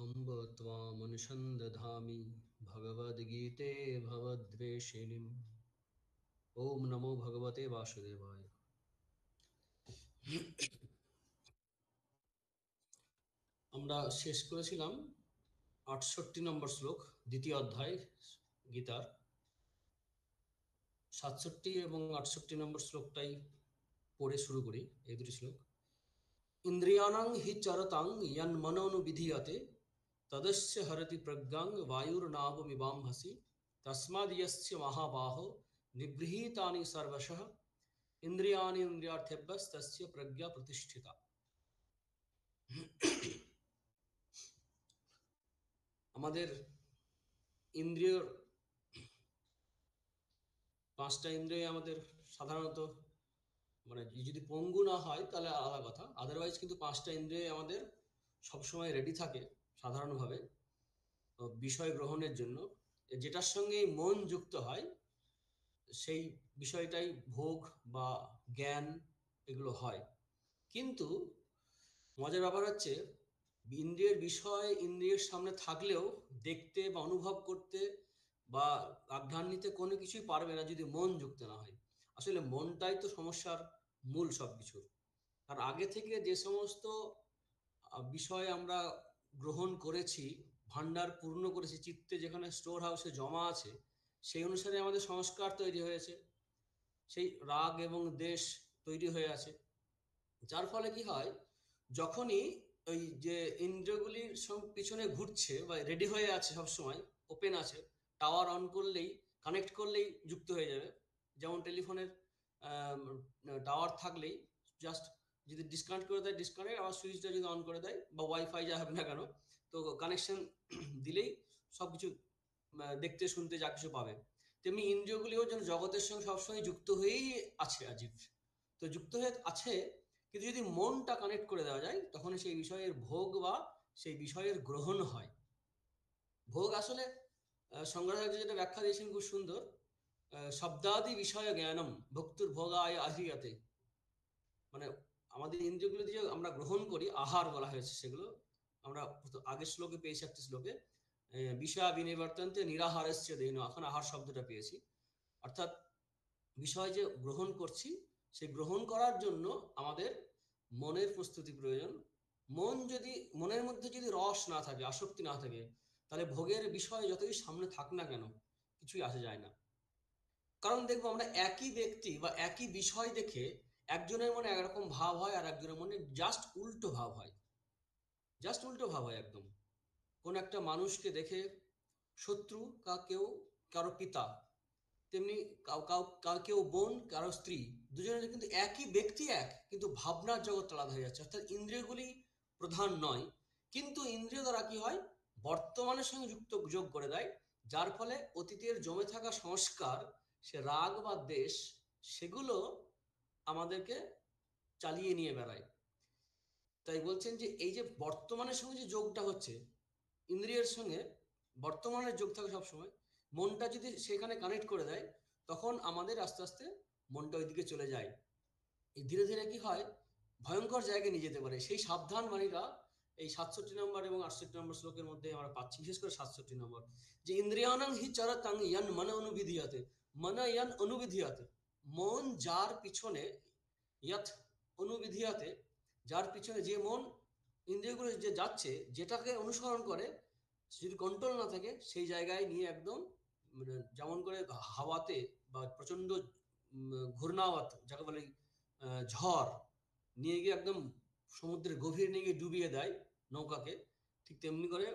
अम्ब त्वामनुसन्दधामि भगवद्गीते भवद्वेषिणीम्। ओम नमो भगवते वासुदेवाय। আমরা শেষ করেছিলাম 68 নম্বর শ্লোক, দ্বিতীয় অধ্যায় গীতার। 67 এবং 68 নম্বর শ্লোকটাই পড়ে শুরু করি। এই দুটি শ্লোক। ইন্দ্রিয়াণাং হি চরতাং যন্মনোনুবিধীয়তে তদস্য হরতি প্রজ্ঞাং বায়ুর্নাবমিবাম্ভসি তস্মাদ্যস্য মহাবাহো নিগৃহীতানি সর্বশঃ ইন্দ্রিয়াণি ইন্দ্রিয়ার্থেভ্যস্তস্য প্রজ্ঞা প্রতিষ্ঠিতা। আমাদের ইন্দ্রিয়, পাঁচটা ইন্দ্রিয় আমাদের সাধারণত, মানে যদি পঙ্গু না হয় তাহলে আলাদা কথা, আদারওয়াইজ কিন্তু পাঁচটা ইন্দ্রিয় আমাদের সবসময় রেডি থাকে সাধারণভাবে বিষয় গ্রহণের জন্য। যেটার সঙ্গে মন যুক্ত হয় সেই বিষয়টাই ভোগ বা জ্ঞান এগুলো হয়। কিন্তু মজার ব্যাপার হচ্ছে, ইন্দ্রিয়ের বিষয় ইন্দ্রিয়ের সামনে থাকলেও দেখতে বা অনুভব করতে বা আঘ্রাণ নিতে কোনো কিছুই পারবে না যদি মন যুক্ত না হয়। আসলে মনটাই তো সমস্যার মূল সবকিছুর। আর আগে থেকে যে সমস্ত বিষয় আমরা গ্রহণ করেছি, ভান্ডার পূর্ণ করেছি, চিত্তে যেখানে স্টোর হাউসে জমা আছে, সেই অনুসারে আমাদের সংস্কার তৈরি হয়েছে, সেই রাগ এবং দ্বেষ তৈরি হয়ে আছে। যার ফলে কি হয়, যখনই ওই যে ইন্দ্রিয়গুলির পিছনে ঘুরছে বা রেডি হয়ে আছে, সবসময় ওপেন আছে, টাওয়ার অন করলেই, কানেক্ট করলেই যুক্ত হয়ে যাবে। যেমন টেলিফোনের টাওয়ার থাকলেই জাস্ট যদি ডিসকানেক্ট করে দেয় ডিসকানেক্ট, আবার সুইচটা যদি অন করে দেয় বা ওয়াইফাই যা হবে না কেন, তো কানেকশন দিলেই সব কিছু দেখতে শুনতে যা কিছু পাবে। তেমনি ইন্দ্রিয়গুলিও যেন জগতের সঙ্গে সবসময় যুক্ত হয়েই আছে আজীব। তো যুক্ত হয়ে আছে, কিন্তু যদি মনটা কানেক্ট করে দেওয়া যায় তখন সেই বিষয়ের ভোগ বা সেই বিষয়ের গ্রহণ হয়। ভোগ আসলে সংগ্রহাচার্য যেটা ব্যাখ্যা দিয়েছেন খুব সুন্দর, শব্দাদি বিষয় জ্ঞানম ভক্তুর ভোগায় আহ্রিয়তে। মানে আমাদের ইন্দ্রিয়গুলো দিয়ে আমরা গ্রহণ করি, আহার বলা হয়েছে সেগুলো। আমরা আগের শ্লোকে পেয়েছি, একটি শ্লোকে বিষয় বিনিবর্তন্তে নিরাহারস্য দেহিন, এখন আহার শব্দটা পেয়েছি। অর্থাৎ বিষয় যে গ্রহণ করছি, সেই গ্রহণ করার জন্য আমাদের মনের প্রস্তুতি প্রয়োজন। মনের মধ্যে যদি রস না থাকে, আসক্তি না থাকে, তাহলে ভোগের বিষয় যতই সামনে থাক না কেন কিছুই আসে যায় না। কারণ দেখবো আমরা একই ব্যক্তি বা একই বিষয় দেখে একজনের মনে একরকম ভাব হয় আর একজনের মনে জাস্ট উল্টো ভাব হয়। জাস্ট উল্টো ভাব হয় একদম। কোন একটা মানুষকে দেখে শত্রু কেউ, কারো পিতা, তেমনি কেউ বোন, কারো স্ত্রী, দুজনের কিন্তু একই ব্যক্তি এক, কিন্তু ভাবনার জগৎ আলাদা হয়ে যাচ্ছে। অর্থাৎ ইন্দ্রিয়গুলি প্রধান নয়, কিন্তু ইন্দ্রিয় দ্বারা কি হয়, বর্তমানের সঙ্গে যোগ করে দেয়। যার ফলে অতীতের জমে থাকা সংস্কার, সে রাগ বা দ্বেষ, সেগুলো আমাদেরকে চালিয়ে নিয়ে বেড়ায়। তাই বলছেন যে এই যে বর্তমানের সঙ্গে যে যোগটা হচ্ছে, ইন্দ্রিয়ের সঙ্গে বর্তমানের যোগ থাকে সবসময়, মনটা যদি সেখানে কানেক্ট করে দেয় তখন আমাদের আস্তে আস্তে মনটা ওইদিকে চলে যায়। এই ধীরে ধীরে কি হয়, ভয়ঙ্কর জায়গায় নিয়ে যেতে পারে। সেই সাবধান বাণীরা এই 67 নম্বর এবং 68 নম্বর শ্লোকের মধ্যে আমরা পাচ্ছি, বিশেষ করে 67 নম্বর, যে ইন্দ্রিয়ানাং হি চরতাং ইয়ান মন অনুবিধীয়তে, মন ইয়ান অনুবিধীয়তে, মন যার পিছনে, ইয়াত অনুবিধীয়তে, যার পিছনে, যে মন ইন্দ্রিয়গুলো যে যাচ্ছে, যেটাকে অনুসরণ করে, যদি কন্ট্রোল না থাকে সেই জায়গায় নিয়ে একদম, মানে যেমন করে হাওয়াতে বা প্রচন্ড ঘূর্ণাওয়াত যাকে বলে ঝড় নিয়ে গিয়ে একদম সমুদ্রের গভীর নিয়ে গিয়ে ডুবিয়ে দেয় নৌকাকে, ঠিক তেমনি করে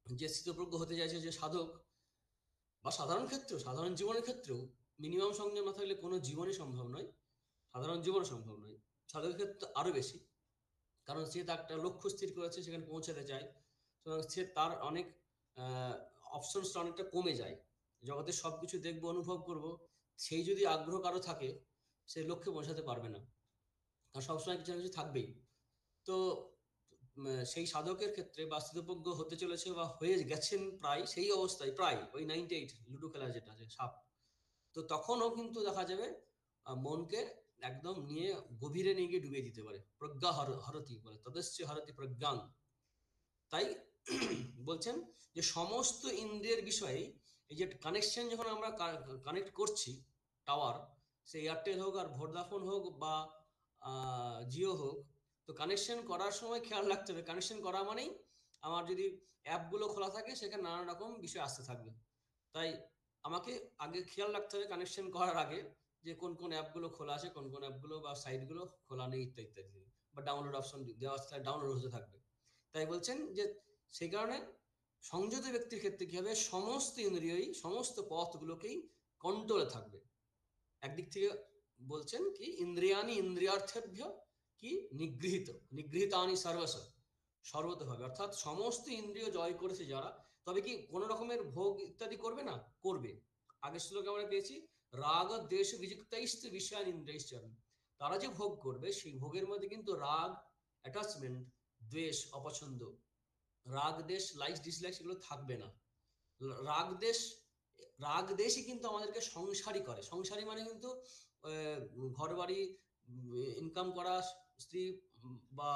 যে স্থিতপ্রজ্ঞ হতে চাইছে যে সাধক, বা সাধারণ ক্ষেত্রেও, সাধারণ জীবনের ক্ষেত্রেও মিনিমাম সংযম না থাকলে কোনো জীবনই সম্ভব নয়, সাধারণ জীবন সম্ভব নয়। সাধকের ক্ষেত্রে আরো বেশি, কারণ সে তার একটা লক্ষ্য স্থির করেছে, সেখানে পৌঁছাতে চায়। সুতরাং সে তার অনেক অপশনসটা অনেকটা কমে যায়। জগতের সব কিছু দেখবো, অনুভব করব, সেই যদি আগ্রহ কারো থাকে, সে লক্ষ্যে পৌঁছাতে পারবে না, কারণ সবসময় কিছু না কিছু থাকবেই। তো সেই সাধকের ক্ষেত্রে বা স্থিতপ্রজ্ঞ হতে চলেছে বা হয়ে গেছেন প্রায় সেই অবস্থায়, প্রায় ওই 98 লুডো খেলা যেটা আছে সাপ, তো তখনও কিন্তু দেখা যাবে মনকে একদম নিয়ে গভীরে নিয়ে গিয়ে ডুবিয়ে দিতে পারে। প্রজ্ঞা হরতি বলে, তদস্য হরতি প্রজ্ঞাং। তাই বলছেন যে সমস্ত ইন্দ্রিয়ের বিষয়ে এই যে কানেকশন যখন আমরা কানেক্ট করছি, টাওয়ার, সে এয়ারটেল হোক আর ভোডাফোন হোক বা জিও হোক, তো কানেকশন করার সময় খেয়াল রাখতে হবে, কানেকশন করা মানেই আমার যদি অ্যাপগুলো খোলা থাকে সেখানে নানা রকম বিষয় আসতে থাকবে। তাই আমাকে আগে খেয়াল রাখতে হবে কানেকশন করার আগে যে কোন কোন অ্যাপগুলো খোলা আছে, কোন কোন অ্যাপগুলো বা সাইটগুলো খোলা নেই, ইত্যাদি ইত্যাদি, বা ডাউনলোড অপশন দেওয়া আছে ডাউনলোড হতে থাকবে। তাই বলছেন যে সেই কারণে সংযত ব্যক্তির ক্ষেত্রে কি হবে, সমস্ত ইন্দ্রিয়ই সমস্ত পথগুলোকেই কন্ট্রোলে থাকবে। একদিক থেকে বলছেন কি ইন্দ্রিয়ানি ইন্দ্রিয়ার্থেভ্য কি নিগৃহীত, নিগৃহীতানি সর্বস্ব, সর্বতভাবে, অর্থাৎ সমস্ত ইন্দ্রিয় জয় করেছে যারা, তবে কি কোনো রকমের ভোগ ইত্যাদি করবে না, করবে। আগের শ্লোকে আমরা পেয়েছি রাগ দ্বেষ বিযুক্তাইস্ত বিষয়ান ইন্দ্রিয়শ্চরণ, তারা যে ভোগ করবে সেই ভোগের মধ্যে কিন্তু রাগ, অ্যাটাচমেন্ট, দ্বেষ, অপছন্দ, রাগ দেশ লাইকস ডিসলাইকস এগুলো থাকবে না। রাগ দেশ, রাগ দেশই কিন্তু আমাদেরকে সংসারী করে। সংসারী মানে কিন্তু ঘর বাড়ি ইনকাম করা, স্ত্রী বা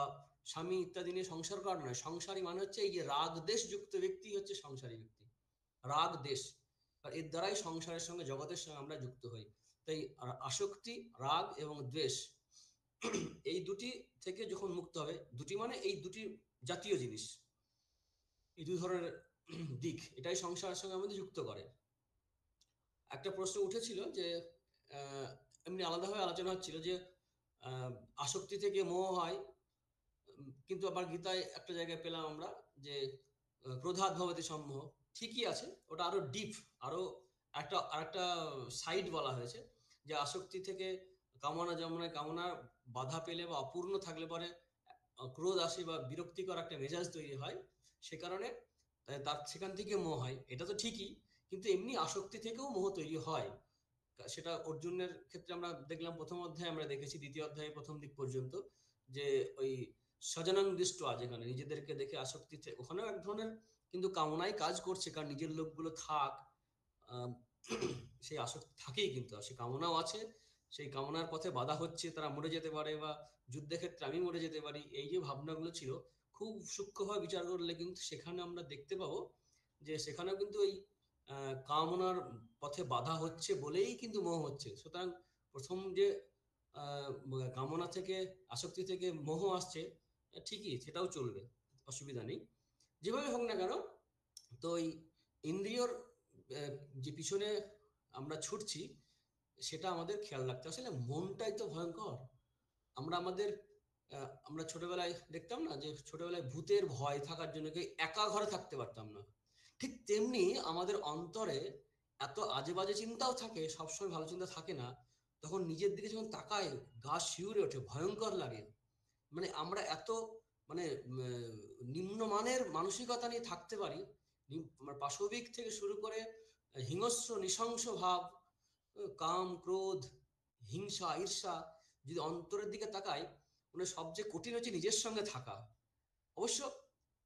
স্বামী ইত্যাদি নিয়ে সংসার করা নয়। সংসারী মানে হচ্ছে এই যে রাগ দেশ যুক্ত ব্যক্তি হচ্ছে সংসারী ব্যক্তি। রাগ দেশ, আর এর দ্বারাই সংসারের সঙ্গে জগতের সঙ্গে আমরা যুক্ত হই। তাই আসক্তি, রাগ এবং দ্বেষ, এই দুটি থেকে যখন মুক্ত হবে, দুটি মানে এই দুটি জাতীয় জিনিস, এই দুই ধরনের দিক, এটাই সংসারের সঙ্গে আমাদের যুক্ত করে। একটা প্রশ্ন উঠেছিল যে এমনি আলাদাভাবে আলোচনা হচ্ছিল যে আহ, আসক্তি থেকে মোহ হয়, কিন্তু আবার গীতায় একটা জায়গায় পেলাম আমরা যে ক্রোধাৎ ভবতি সম্মোহ, ঠিকই আছে, ওটা আরো ডিপ, আরো আরেকটা সাইড বলা হয়েছে যে আসক্তি থেকে কামনা, যেমন কামনার বাধা পেলে বা অপূর্ণ থাকলে পরে ক্রোধ আসে বা বিরক্তিকর একটা মেজাজ তৈরি হয়, সে কারণে তার সেখান থেকে মোহ হয়, এটা তো ঠিকই। কিন্তু এমনি আসক্তি থেকেও মোহ তৈরি হয়, সেটা অর্জুনের ক্ষেত্রে আমরা দেখলাম, প্রথম অধ্যায়ে আমরা দেখেছি, দ্বিতীয় অধ্যায়ে প্রথম দিক পর্যন্ত, যে ওই স্বজনাং দৃষ্ট, যেখানে নিজেদেরকে দেখে আসক্তি, ওখানেও এক ধরনের কিন্তু কামনায় কাজ করছে, কারণ নিজের লোকগুলো থাক, আহ, সেই আসক্তি থাকেই, কিন্তু সেই কামনাও আছে, সেই কামনার পথে বাধা হচ্ছে, তারা মরে যেতে পারে, বা যুদ্ধের ক্ষেত্রে আমি মরে যেতে পারি, এই যে ভাবনাগুলো ছিল, খুব সূক্ষ্মভাবে বিচার করলে কিন্তু সেখানে আমরা দেখতে পাবো যে সেখানেও কিন্তু ওই কামনার পথে বাধা হচ্ছে বলেই কিন্তু মোহ হচ্ছে। সুতরাং প্রথম যে আহ, কামনা থেকে, আসক্তি থেকে মোহ আসছে, ঠিকই, সেটাও চলবে, অসুবিধা নেই, যেভাবে হোক না কেন। তো ওই ইন্দ্রিয়র আহ, যে পিছনে আমরা ছুটছি, সেটা আমাদের খেয়াল রাখতে হবে। আসলে মনটাই তো ভয়ঙ্কর। আমরা আমাদের আমরা ছোটবেলায় দেখতাম না যে ছোটবেলায় ভূতের ভয় থাকার জন্য কেউ একা ঘরে থাকতে পারতাম না, ঠিক তেমনি আমাদের অন্তরে এত আজে বাজে চিন্তাও থাকে, সবসময় ভালো চিন্তা থাকে না। তখন নিজের দিকে যখন তাকায়, গা শিউরে ওঠে, ভয়ঙ্কর লাগে। মানে আমরা এত মানে নিম্নমানের মানসিকতা নিয়ে থাকতে পারি, মানে পাশবিক থেকে শুরু করে হিংস্র নৃশংস ভাব, কাম, ক্রোধ, হিংসা, ঈর্ষা, যদি অন্তরের দিকে তাকাই, মানে সবচেয়ে কঠিন হচ্ছে নিজের সঙ্গে থাকা। অবশ্য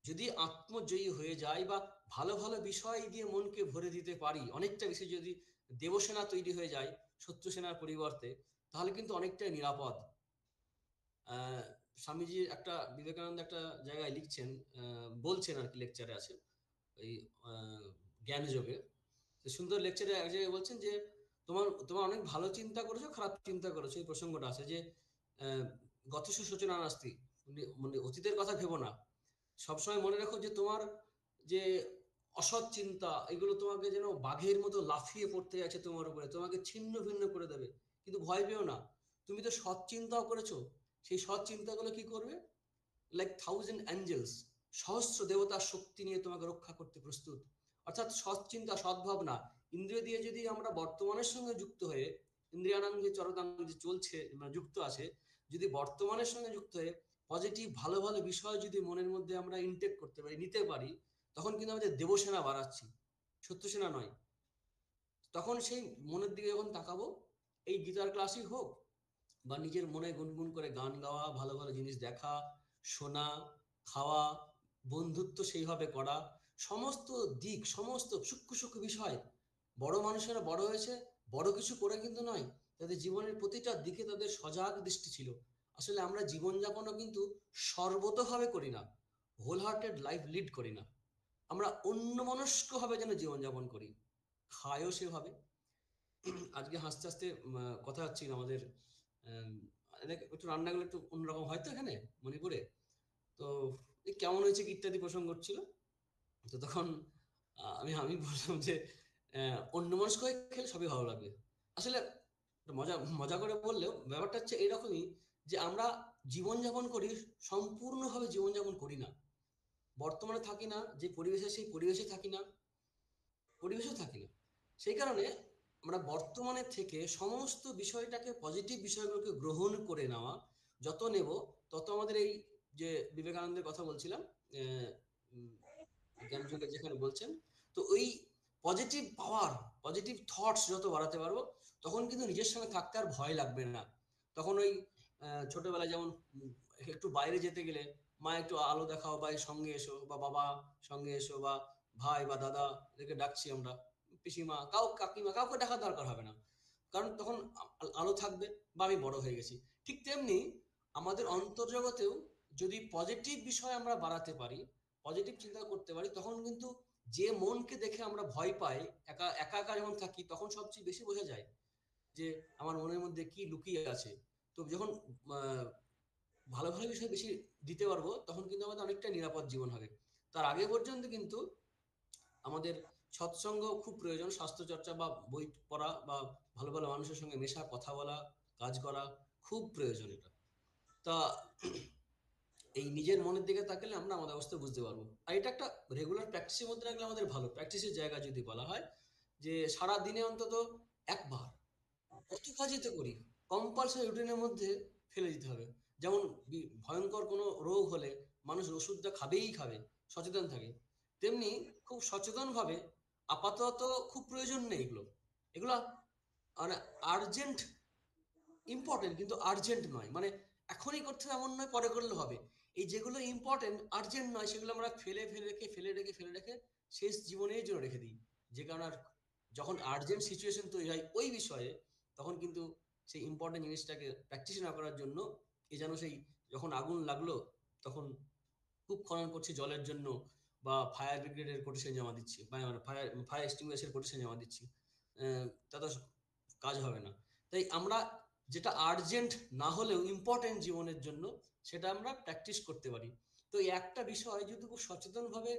যদি আত্মজয়ী হয়ে যায় বা ভালো ভালো বিষয় দিয়ে মনকে ভরে দিতে পারি, অনেকটা বেশি যদি দেবসেনা তৈরি হয়ে যায় শত্রু সেনার পরিবর্তে, তাহলে কিন্তু অনেকটাই নিরাপদ। আহ, স্বামীজি একটা, বিবেকানন্দ একটা জায়গায় লিখছেন, বলছেন আর কি, লেকচারে আছে ওই জ্ঞান যোগে, সুন্দর লেকচারে এক জায়গায় বলছেন যে তোমার তোমার অনেক ভালো চিন্তা করেছো, খারাপ চিন্তা করেছো, এই প্রসঙ্গটা আছে যে আহ, গতসু সূচনা নাস্তি, মানে অতীতের কথা ভেবো না, সবসময় মনে রাখো যে তোমার যে অসৎ চিন্তা, এগুলো তোমাকে যেন বাঘের মতো লাফিয়ে পড়তে যাচ্ছে তোমার উপরে, তোমাকে ছিন্ন ভিন্ন করে দেবে, কিন্তু ভয় পেও না, তুমি তো সৎ চিন্তাও করেছো, সেই সৎ চিন্তাগুলো কি করবে, লাইক থাউজেন্ড অ্যাঞ্জেলস, সহস্র দেবতার শক্তি নিয়ে তোমাকে রক্ষা করতে প্রস্তুত। অর্থাৎ সৎ চিন্তা, সদ্ভাবনা, ইন্দ্রিয় দিয়ে যদি আমরা বর্তমানের সঙ্গে যুক্ত হয়ে, ইন্দ্রিয়ানাং যে চরতাং যে চলছে, মানে যুক্ত আছে, যদি বর্তমানের সঙ্গে যুক্ত হয়ে পজিটিভ ভালো ভালো বিষয় যদি মনের মধ্যে আমরা ইনটেক করতে পারি, নিতে পারি, তখন কিন্তু আমাদের দেবসেনা বাড়াচ্ছি, শত্রু সেনা নয়। তখন সেই মনের দিকে যখন তাকাবো, এই গীতার ক্লাসই হোক বা নিজের মনে গুনগুন করে গান গাওয়া, ভালো ভালো জিনিস দেখা, শোনা, খাওয়া, বন্ধুত্ব সেইভাবে করা, সমস্ত দিক, সমস্ত সূক্ষ্ম সূক্ষ্ম বিষয়, বড় মানুষেরা বড় হয়েছে বড় কিছু করে কিন্তু নয়, তাদের জীবনের প্রতিটা দিকে তাদের সজাগ দৃষ্টি ছিল। আসলে আমরা জীবনযাপনও কিন্তু সর্বতভাবে করি না, হোল হার্টেড লাইফ লিড করি না, আমরা অন্যমনস্কভাবে যেন জীবনযাপন করি, খায়ও সেভাবে। আজকে হাসতে হাসতে কথা হচ্ছিল আমাদের, আম, একটু রান্নাগুলো একটু অন্যরকম হয়তো এখানে মণিপুরে, তো এই কেমন হয়েছে কি ইত্যাদি প্রসঙ্গ হচ্ছিল। তো তখন আমি আমি বললাম যে অন্যমনস্ক হয়ে খেলে সবই ভালো লাগবে। আসলে মজা মজা করে বললেও ব্যাপারটা হচ্ছে এরকমই, যে আমরা জীবনযাপন করি, সম্পূর্ণভাবে জীবনযাপন করি না, বর্তমানে থাকি না, যে পরিবেশে সেই পরিবেশে থাকি না, পরিবেশেও থাকি না। সেই কারণে আমরা বর্তমানে থেকে সমস্ত বিষয়টাকে, পজিটিভ বিষয়গুলোকে গ্রহণ করে নেওয়া, যত নেব তত আমাদের এই যে বিবেকানন্দের কথা বলছিলাম, আহ, উম, জ্ঞানযোগে যেখানে বলছেন, তো ওই পজিটিভ পাওয়ার, পজিটিভ থটস যত বাড়াতে পারবো, তখন কিন্তু নিজের সঙ্গে থাকতে আর ভয় লাগবে না। তখন ওই ছোটবেলায় যেমন একটু বাইরে যেতে গেলে মা একটু আলো দেখাও, বা এই সঙ্গে এসো, বা বাবা সঙ্গে এসো, বা ভাই বা দাদা এদেরকে ডাকছি আমরা, পিসিমা, কাকিমা, কাউকে ডাকার দরকার হবে না, কারণ তখন আলো থাকবে, বা আমি বড় হয়ে গেছি। ঠিক তেমনি আমাদের অন্তর্জগতেও যদি পজিটিভ বিষয় আমরা বাড়াতে পারি, পজিটিভ চিন্তা করতে পারি, তখন কিন্তু যে মনকে দেখে আমরা ভয় পাই, একা একা একা যখন থাকি, তখন সবচেয়ে বেশি বোঝা যায় যে আমার মনের মধ্যে কি লুকিয়ে আছে। তো যখন আহ, ভালো ভালো বিষয় বেশি দিতে পারবো, তখন কিন্তু আমাদের অনেকটা নিরাপদ জীবন হবে। তার আগে পর্যন্ত কিন্তু আমাদের সৎসঙ্গ খুব প্রয়োজন, স্বাস্থ্যচর্চা বা বই পড়া, বা ভালো ভালো মানুষের সঙ্গে মেশা, কথা বলা, কাজ করা খুব প্রয়োজন এটা। তা এই নিজের মনের দিকে তাকালে আমরা আমাদের অবস্থা বুঝতে পারবো। আর এটা একটা রেগুলার প্র্যাকটিসের মধ্যে রাখলে আমাদের ভালো, প্র্যাকটিসের জায়গা যদি বলা হয়, যে সারা দিনে অন্তত একবার, কত কাজই তো করি, কম্পালসারি রুটিনের মধ্যে ফেলে দিতে হবে। যেমন ভয়ঙ্কর কোনো রোগ হলে মানুষ ওষুধটা খাবেই খাবে, সচেতন থাকে, তেমনি খুব সচেতনভাবে আপাতত খুব প্রয়োজন নেই এগুলো, এগুলো মানে আর্জেন্ট ইম্পর্টেন্ট কিন্তু আর্জেন্ট নয়, মানে এখনই করতে হবে এমন নয়, পরে করলে হবে। এই যেগুলো ইম্পর্টেন্ট আর্জেন্ট নয়, সেগুলো আমরা ফেলে রেখে শেষ জীবনের জন্য রেখে দিই। যে কারণে আর যখন আর্জেন্ট সিচুয়েশন তৈরি হয় ওই বিষয়ে, তখন কিন্তু সেই ইম্পর্টেন্ট জিনিসটাকে প্র্যাকটিস না করার জন্য, এ যেন সেই যখন আগুন লাগলো তখন খুব খনন করছি জলের জন্য, বা ফায়ার ব্রিগেডের কোটেশন জমা দিচ্ছি, বা মানে ফায়ার ফায়ার এক্সটিংগুইশার কোটেশন জমা দিচ্ছি, তা তো কাজ হবে না। তাই আমরা যেটা আর্জেন্ট না হলেও ইম্পর্টেন্ট জীবনের জন্য, সেটা আমরা প্র্যাকটিস করতে পারি। তো এই একটা বিষয় যদি খুব সচেতনভাবে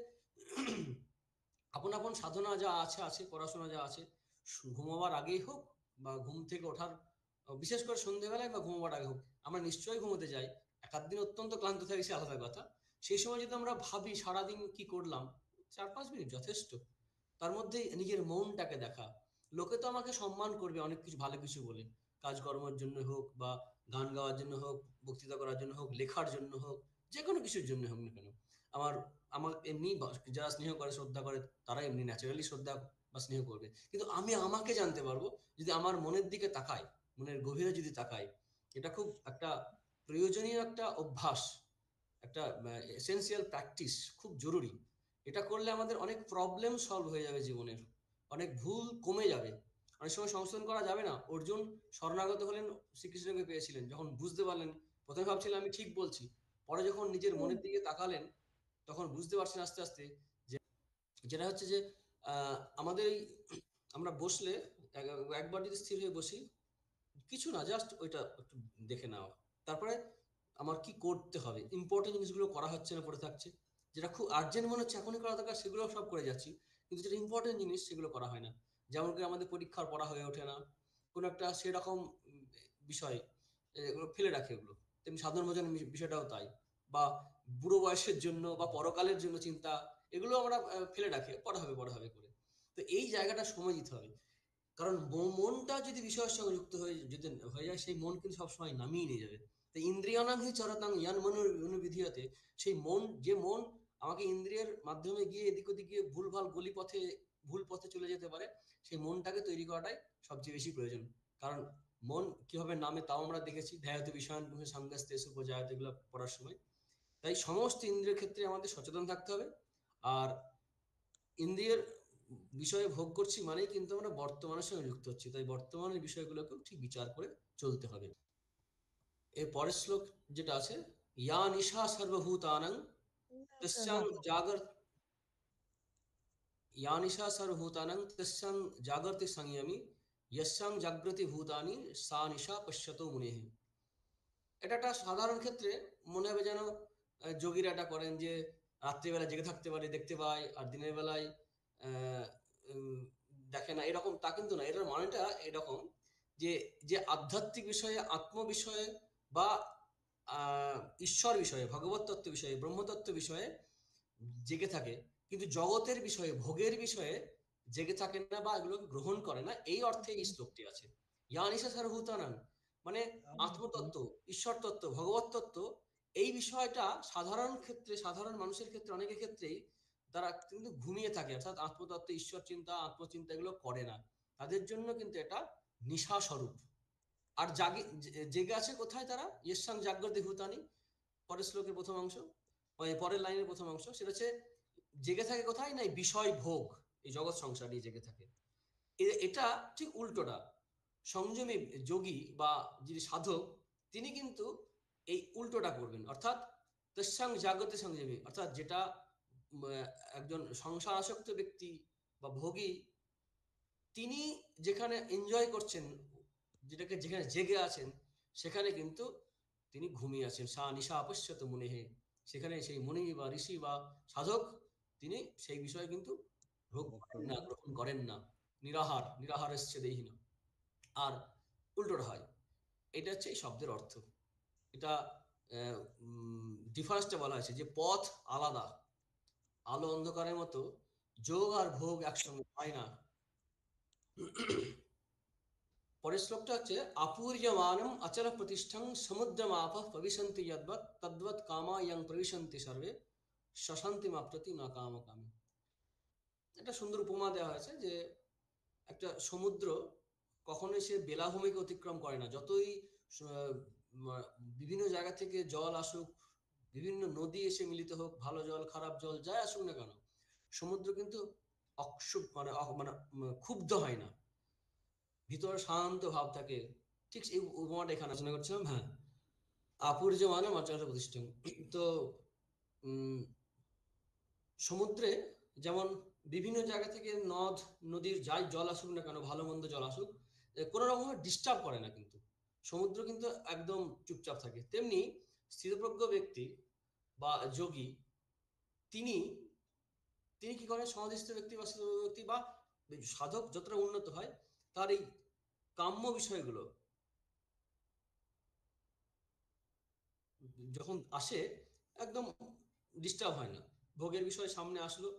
আপন আপন সাধনা যা আছে আছে, পড়াশোনা যা আছে, ঘুমাবার আগেই হোক বা ঘুম থেকে ওঠার, বিশেষ করে সন্ধ্যেবেলায় বা ঘুমাবার আগে হোক, আমরা নিশ্চয়ই ঘুমোতে যাই, এক আধ দিন অত্যন্ত ক্লান্ত থাকি সে আলাদা কথা। সেই সময় যদি আমরা ভাবি সারাদিন কি করলাম, 4-5 মিনিট যথেষ্ট। তার মধ্যে নিজের মনটাকে দেখা, লোকে তো আমাকে সম্মান করবে অনেক কিছু ভালো কিছু বলে, কাজকর্মের জন্য হোক, বা গান গাওয়ার জন্য হোক, বক্তৃতা করার জন্য হোক, লেখার জন্য হোক, যে কোনো কিছুর জন্য হোক না কেন। আমার আমার এমনি যারা স্নেহ করে, শ্রদ্ধা করে, তারা এমনি ন্যাচারালি শ্রদ্ধা বা স্নেহ করবে, কিন্তু আমি আমাকে জানতে পারবো যদি আমার মনের দিকে তাকাই, মনের গভীরে যদি তাকাই। এটা খুব একটা প্রয়োজনীয় একটা অভ্যাস, একটা এসেনশিয়াল প্র্যাকটিস, খুব জরুরি। এটা করলে আমাদের অনেক প্রবলেম সলভ হয়ে যাবে জীবনের, অনেক ভুল কমে যাবে। অনেক সময় সংশোধন করা যাবে না, অর্জুন শরণাগত হলেন, শ্রীকৃষ্ণকে পেয়েছিলেন, যখন বুঝতে পারলেন, প্রথমে ভাবছিলেন আমি ঠিক বলছি, পরে যখন নিজের মনের দিকে তাকালেন, তখন বুঝতে পারছেন আস্তে আস্তে, যেটা হচ্ছে যে আমাদের এই আমরা বসলে একবার যদি স্থির হয়ে বসি, কিছু না, জাস্ট ওইটা একটু দেখে নেওয়া, তারপরে আমার কি করতে হবে, ইম্পর্টেন্ট জিনিসগুলো করা হচ্ছে না, পড়ে থাকছে, যেটা খুব আর্জেন্ট মনে হচ্ছে এখনই করা দরকার, সেগুলো সব করে যাচ্ছি, কিন্তু যেটা ইম্পর্টেন্ট জিনিস সেগুলো করা হয় না। যেমন করে আমাদের পরীক্ষার পড়া হয়ে ওঠে না, কোনো একটা সেরকম বিষয়, এগুলো ফেলে রাখে ওগুলো, তেমনি সাধারণ ভোজন বিষয়টাও তাই, বা বুড়ো বয়সের জন্য বা পরকালের জন্য চিন্তা, এগুলো আমরা ফেলে রাখি, পড়া হবে করে। তো এই জায়গাটা সময় দিতে হবে, কারণ মনটা যদি বিষয়ের সঙ্গে যুক্ত হয়ে যদি হয়ে যায়, সেই মন কিন্তু সবসময় নামিয়ে নিয়ে যাবে। তাই ইন্দ্রিয়ানাং হি চরতাং ইয়ান মনুর অনুবিধীয়তে, সেই মন, যে মন আমাকে ইন্দ্রিয়ের মাধ্যমে গিয়ে এদিক ওদিক গিয়ে ভুলভাল গলিপথে, ভুল পথে চলে যেতে পারে, সেই মনটাকে তৈরি করাটাই সবচেয়ে বেশি প্রয়োজন। কারণ মন কিভাবে নামে তাও আমরা দেখেছি, ধ্যায়ত বিষয়ান মুহে সঙ্গস্তেষু উপজায়তে, এগুলো পড়ার সময়। তাই সমস্ত ইন্দ্রিয়ের ক্ষেত্রে আমাদের সচেতন থাকতে হবে। আর ইন্দ্রিয়ের বিষয়ে ভোগ করছি মানেই কিন্তু আমরা বর্তমানের সঙ্গে যুক্ত হচ্ছি, তাই বর্তমানের বিষয়গুলোকেও ঠিক বিচার করে চলতে হবে। এর পরের শ্লোক যেটা আছে, ইয়া নিশা সর্বভূতানাং তস্যাং জাগর यानिशा सर्वभूतानां तस्यां जागर्ति संयमी यस्यां जागृति भूतानि सा निशा पश्यतो मुनेः। এটা একটা সাধারণ ক্ষেত্রে মনে হবে যেন যোগীরা এটা করেন যে রাত্রিবেলা জেগে থাকতে পারে, দেখতে পায়, আর দিনের বেলায় আহ, উম, দেখে না, এরকম তা কিন্তু না। এটার মানেটা এরকম যে যে আধ্যাত্মিক বিষয়ে, আত্ম বিষয়ে বা আহ, ঈশ্বর বিষয়ে, ভগবত তত্ত্ব বিষয়ে, ব্রহ্মতত্ত্ব বিষয়ে জেগে থাকে, কিন্তু জগতের বিষয়ে, ভোগের বিষয়ে জেগে থাকে না বা এগুলোকে গ্রহণ করে না, এই অর্থে এই শ্লোকটি আছে। ইয়ানিশা সার্বভূতানাং মানে আত্মতত্ত্ব, ঈশ্বর তত্ত্ব, ভগবত তত্ত্ব, এই বিষয়টা সাধারণ ক্ষেত্রে, সাধারণ মানুষের ক্ষেত্রে, অনেকের ক্ষেত্রেই তারা কিন্তু ঘুমিয়ে থাকে, অর্থাৎ আত্মতত্ত্ব, ঈশ্বর চিন্তা, আত্মচিন্তা এগুলো করে না। তাদের জন্য কিন্তু এটা নিশা স্বরূপ। আর জেগে আছে কোথায় তারা? ইয়েসাং জাগ্রতি ভূতানি, পরের শ্লোকের প্রথম অংশ, ওই পরের লাইনের প্রথম অংশ, সেটা হচ্ছে জেগে থাকে কোথায়? না, এই বিষয় ভোগ, এই জগৎ সংসার নিয়ে জেগে থাকে। এটা ঠিক উল্টোটা। সংযমী যোগী বা যিনি সাধক, তিনি কিন্তু এই উল্টোটা করবেন, অর্থাৎ তস্যাং জাগতে সংযমী, অর্থাৎ যেটা একজন সংসার আসক্ত ব্যক্তি বা ভোগী, তিনি যেখানে এনজয় করছেন, যেটাকে যেখানে জেগে আছেন, সেখানে কিন্তু তিনি ঘুমিয়ে আছেন। সা নিশা অপশ্যত মুনেহে, সেখানে সেই মুনি বা ঋষি বা সাধক, তিনি সেই বিষয়ে কিন্তু ভোগ করেন না, গ্রহণ করেন না, নিরাহার, নিরাহার এসছে দেহিনা। আর উল্টোটা হয়। এটা হচ্ছে এই শব্দের অর্থ। এটা ডিফারেন্সটা বলা হয়েছে যে পথ আলাদা, আলো অন্ধকারের মতো, যোগ আর ভোগ একসঙ্গে হয় না। পরের শ্লোকটা হচ্ছে আপূর্যমানম অচল প্রতিষ্ঠং সমুদ্রমাপ প্রবিশন্তি যদ্বৎ তদ্বৎ কামা ইয়ং প্রবিশন্তি সর্বে শশান্তি মাপ্রতি না কামকামী। একটা সুন্দর উপমা দেওয়া হয়েছে যে একটা সমুদ্র কখনোই সে বেলাভূমিকে অতিক্রম করে না। যতই আহ, বিভিন্ন জায়গা থেকে জল আসুক, বিভিন্ন নদী এসে মিলিত হোক, ভালো জল, খারাপ জল যাই আসুক না কেন, সমুদ্র কিন্তু মানে ক্ষুব্ধ হয় না, ভিতরে শান্ত ভাব থাকে। ঠিক এই উপমাটা এখানে আলোচনা করছিলাম। হ্যাঁ, আপুর্য মানে মাত্রাটা প্রতিষ্ঠান। তো উম, সমুদ্রে যেমন বিভিন্ন জায়গা থেকে নদ নদীর যাই জল আসুক না কেন, ভালো মন্দ জল আসুক, কোনো রকম ডিস্টার্ব করে না কিন্তু, সমুদ্র কিন্তু একদম চুপচাপ থাকে। তেমনি স্থিতপ্রজ্ঞ ব্যক্তি বা যোগী, তিনি তিনি কি করেন? সমাধিস্থ ব্যক্তি বা স্থিতপ্রজ্ঞ ব্যক্তি বা সাধক যতটা উন্নত হয়, তার এই কাম্য বিষয়গুলো যখন আসে, একদম ডিস্টার্ব হয় না। ভোগের বিষয় সামনে আসলো,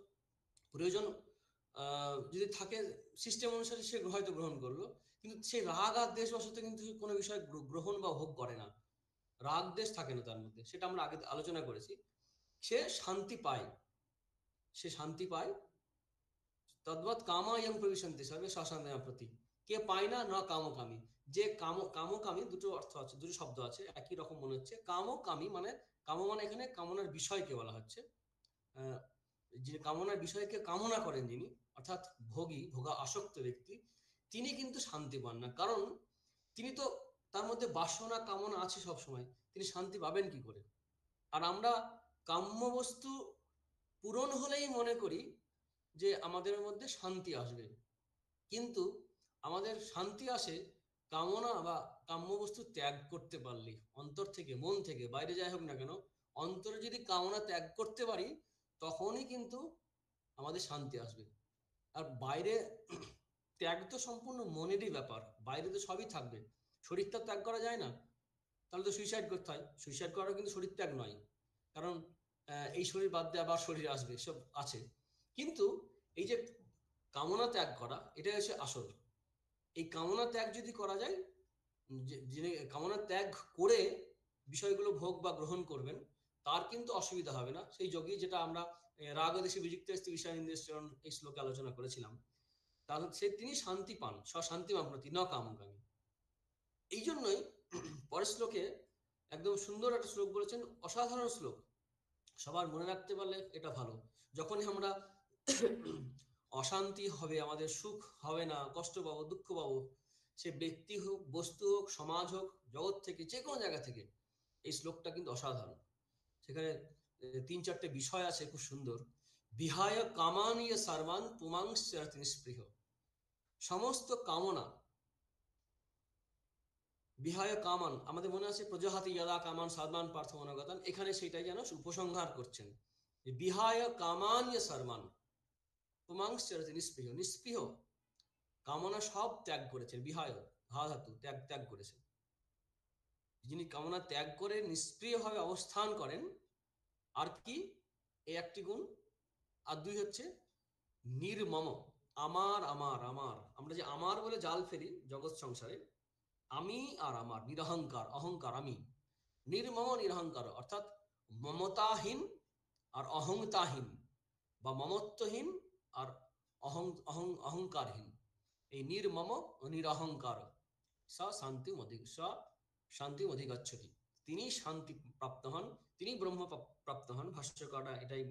প্রয়োজন যদি থাকে, সিস্টেম অনুসারে সে হয়তো গ্রহণ করলো, কিন্তু সে রাগ আর দেশ বশত কিন্তু কোনো বিষয় গ্রহণ বা ভোগ করে না। রাগ দেশ থাকে না তার মধ্যে, সেটা আমরা আগে আলোচনা করেছি। সে শান্তি পায়, সে শান্তি পায়। তদ্বৎ কামায়ং প্রবিশন্তি সর্বে শাসানের প্রতি। কে পায় না? না কামকামী। যে কামকামী, দুটো অর্থ আছে, দুটো শব্দ আছে, একই রকম মনে হচ্ছে। কামকামী মানে, কাম মানে এখানে কামনার বিষয়কে বলা হচ্ছে। আহ, যে কামনার বিষয়কে কামনা করেন যিনি, অর্থাৎ ভোগী, ভোগা আসক্ত ব্যক্তি, তিনি কিন্তু শান্তি পান না। কারণ তিনি তো, তার মধ্যে বাসনা কামনা আছে সব সময়, তিনি শান্তি পাবেন কি করে? আর আমরা কাম্য বস্তু পূরণ হলেই মনে করি যে আমাদের মধ্যে শান্তি আসবে, কিন্তু আমাদের শান্তি আসে কামনা বা কাম্য বস্তু ত্যাগ করতে পারলে। অন্তর থেকে, মন থেকে, বাইরে যাই হোক না কেন, অন্তরে যদি কামনা ত্যাগ করতে পারি, তখনই কিন্তু আমাদের শান্তি আসবে। আর বাইরে ত্যাগ তো সম্পূর্ণ মনেরই ব্যাপার, বাইরে তো সবই থাকবে। শরীরটা ত্যাগ করা যায় না, তাহলে তো সুইসাইড করতে হয়। সুইসাইড করাটা কিন্তু শরীর ত্যাগ নয়, কারণ এই শরীর বাদ দিয়ে আবার শরীর আসবে, সব আছে। কিন্তু এই যে কামনা ত্যাগ করা, এটা হচ্ছে আসল। এই কামনা ত্যাগ যদি করা যায়, যিনি কামনা ত্যাগ করে বিষয়গুলো ভোগ বা গ্রহণ করবেন, তার কিন্তু অসুবিধা হবে না। সেই যোগী, যেটা আমরা রাগ দেশে বিযুক্ত বিষয় নির্দেশন এই শ্লোকে আলোচনা করেছিলাম, তাহলে তিনি শান্তি পান, স্বশান্তি মাপ্নতি ন কামকামী। এই জন্যই পরের শ্লোকে একদম সুন্দর একটা শ্লোক বলেছেন, অসাধারণ শ্লোক, সবার মনে রাখতে পারলে এটা ভালো। যখনই আমরা অশান্তি হবে, আমাদের সুখ হবে না, কষ্ট পাবো, দুঃখ পাবো, সে ব্যক্তি হোক, বস্তু হোক, সমাজ হোক, জগৎ থেকে, যে কোনো জায়গা থেকে, এই শ্লোকটা কিন্তু অসাধারণ। সেখানে 3-4টে বিষয় আছে খুব সুন্দর। বিহায় কামানীয় সর্বান পুমাংস্য নিস্পৃহ। সমস্ত কামনা, বিহায় কামান, আমাদের মনে আছে প্রজাহাতি ইয়াদা কামান সর্বান পার্থ মনোগতান, এখানে সেটাই যেন উপসংহার করছেন যে বিহায় কামানীয় সর্বান পুমাংস্য নিস্পৃহ। নিস্পৃহ, কামনা সব ত্যাগ করেছেন। বিহায় হা ধাতু, ত্যাগ, ত্যাগ করেছেন। যিনি কামনা ত্যাগ করে নিষ্ক্রিয়ভাবে অবস্থান করেন, আর কি এই একটি গুণ। আর দুই হচ্ছে নির্মম, আমার আমার আমার, আমরা যে আমার বলে জাল ফেলি জগৎ সংসারে, আমি আর আমার, নিরহংকার, অহংকার, আমি নির্মম নিরহংকার, অর্থাৎ মমতাহীন আর অহংতাহীন, বা মমত্বহীন আর অহংকারহীন, এই নির্মম ও নিরহংকার, স শান্তি অধিগচ্ছতি, তিনি শান্তি প্রাপ্ত হন, তিনি ব্রহ্ম প্রাপ্ত হন। ভাষ্যকাররা এটাই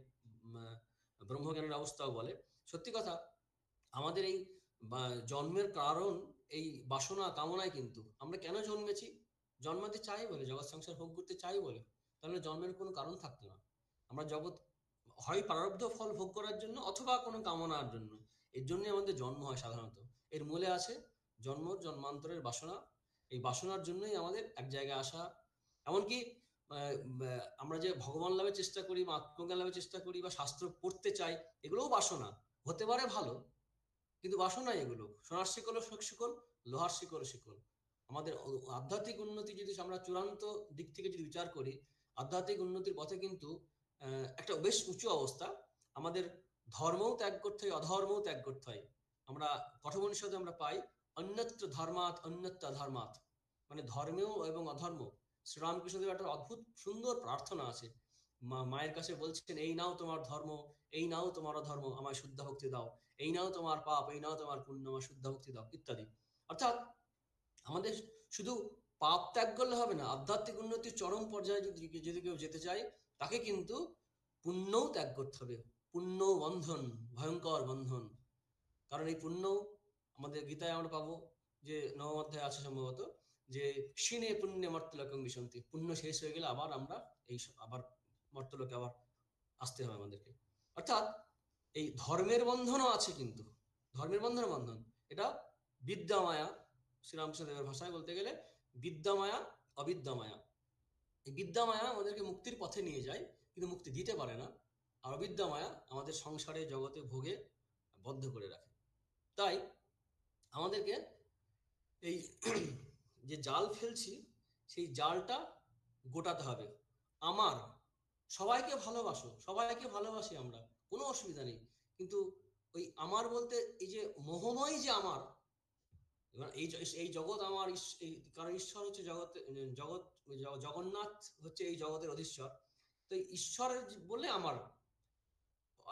ব্রহ্মজ্ঞানের অবস্থাও বলে। সত্যি কথা, আমাদের এই জন্মের কারণ এই বাসনা কামনায়। কিন্তু আমরা কেন জন্মেছি? জন্মাতে চাই বলে, জগৎ সংসার ভোগ করতে চাই বলে। তাহলে জন্মের কোনো কারণ থাকতো না। আমরা জগৎ হয় প্রারব্ধ ফল ভোগ করার জন্য, অথবা কোনো কামনার জন্য। এর জন্যই আমাদের জন্ম হয় সাধারণত। এর মূলে আছে জন্ম জন্মান্তরের বাসনা। এই বাসনার জন্যই আমাদের এক জায়গায় আসা। এমনকি আমরা যে ভগবান লাভের চেষ্টা করি বা আত্মজ্ঞান লাভের চেষ্টা করি বা শাস্ত্র পড়তে চাই, এগুলোও বাসনা। হতে পারে ভালো, কিন্তু বাসনা এগুলো। সোনার শিকল ও শিকল, লোহার শিকল শিকল। আমাদের আধ্যাত্মিক উন্নতি যদি আমরা চূড়ান্ত দিক থেকে যদি বিচার করি, আধ্যাত্মিক উন্নতির পথে কিন্তু একটা বেশ উঁচু অবস্থা। আমাদের ধর্মও ত্যাগ করতে হয়, অধর্মও ত্যাগ করতে হয়। আমরা কঠোপনিষদে আমরা পাই অন্যত্র ধর্মাৎ অন্যত্র অধর্মাৎ, মানে ধর্মেও এবং অধর্ম। শ্রীরামকৃষ্ণদেব একটা অদ্ভুত সুন্দর প্রার্থনা আছে। মায়ের কাছে বলছেন, এই নাও তোমার ধর্ম, এই নাও তোমার অধর্ম, আমায় শুদ্ধ ভক্তি দাও। এই নাও তোমার পাপ, এই নাও তোমার পুণ্য, আমার শুদ্ধ ভক্তি দাও, ইত্যাদি। অর্থাৎ আমাদের শুধু পাপ ত্যাগ করলে হবে না, আধ্যাত্মিক উন্নতির চরম পর্যায়ে যদি কেউ যেতে চায়, তাকে কিন্তু পুণ্যও ত্যাগ করতে হবে। পুণ্য বন্ধন, ভয়ঙ্কর বন্ধন। কারণ এই পুণ্য, আমাদের গীতায় আমরা পাবো যে নবম অধ্যায় আছে সম্ভবত, যে ক্ষীণে পুণ্যে মর্তলোকং বিশন্তি, পুণ্য শেষ হয়ে গেলে আবার আমরা আবার মর্তলোকে আবার আসতে হবে আমাদেরকে। অর্থাৎ এই ধর্মের বন্ধনও আছে, কিন্তু ধর্মের বন্ধন এটা বিদ্যা মায়া। শ্রীরামকৃষ্ণদেবের ভাষায় বলতে গেলে বিদ্যা মায়া, অবিদ্যা মায়া। এই বিদ্যা মায়া আমাদেরকে মুক্তির পথে নিয়ে যায়, কিন্তু মুক্তি দিতে পারে না। আর অবিদ্যা মায়া আমাদের সংসারে জগতে ভোগে বদ্ধ করে রাখে। তাই আমাদেরকে এই যে জাল ফেলছি, সেই জালটা গোটাতে হবে। আমার, সবাইকে ভালোবাসো, সবাইকে ভালোবাসি আমরা, কোনো অসুবিধা নেই। কিন্তু ওই আমার বলতে এই যে মোহময় যে আমার, এবার এই জগৎ আমার, কারণ ঈশ্বর হচ্ছে জগৎ, জগন্নাথ হচ্ছে এই জগতের অধীশ্বর। তো ঈশ্বরের বলে আমার,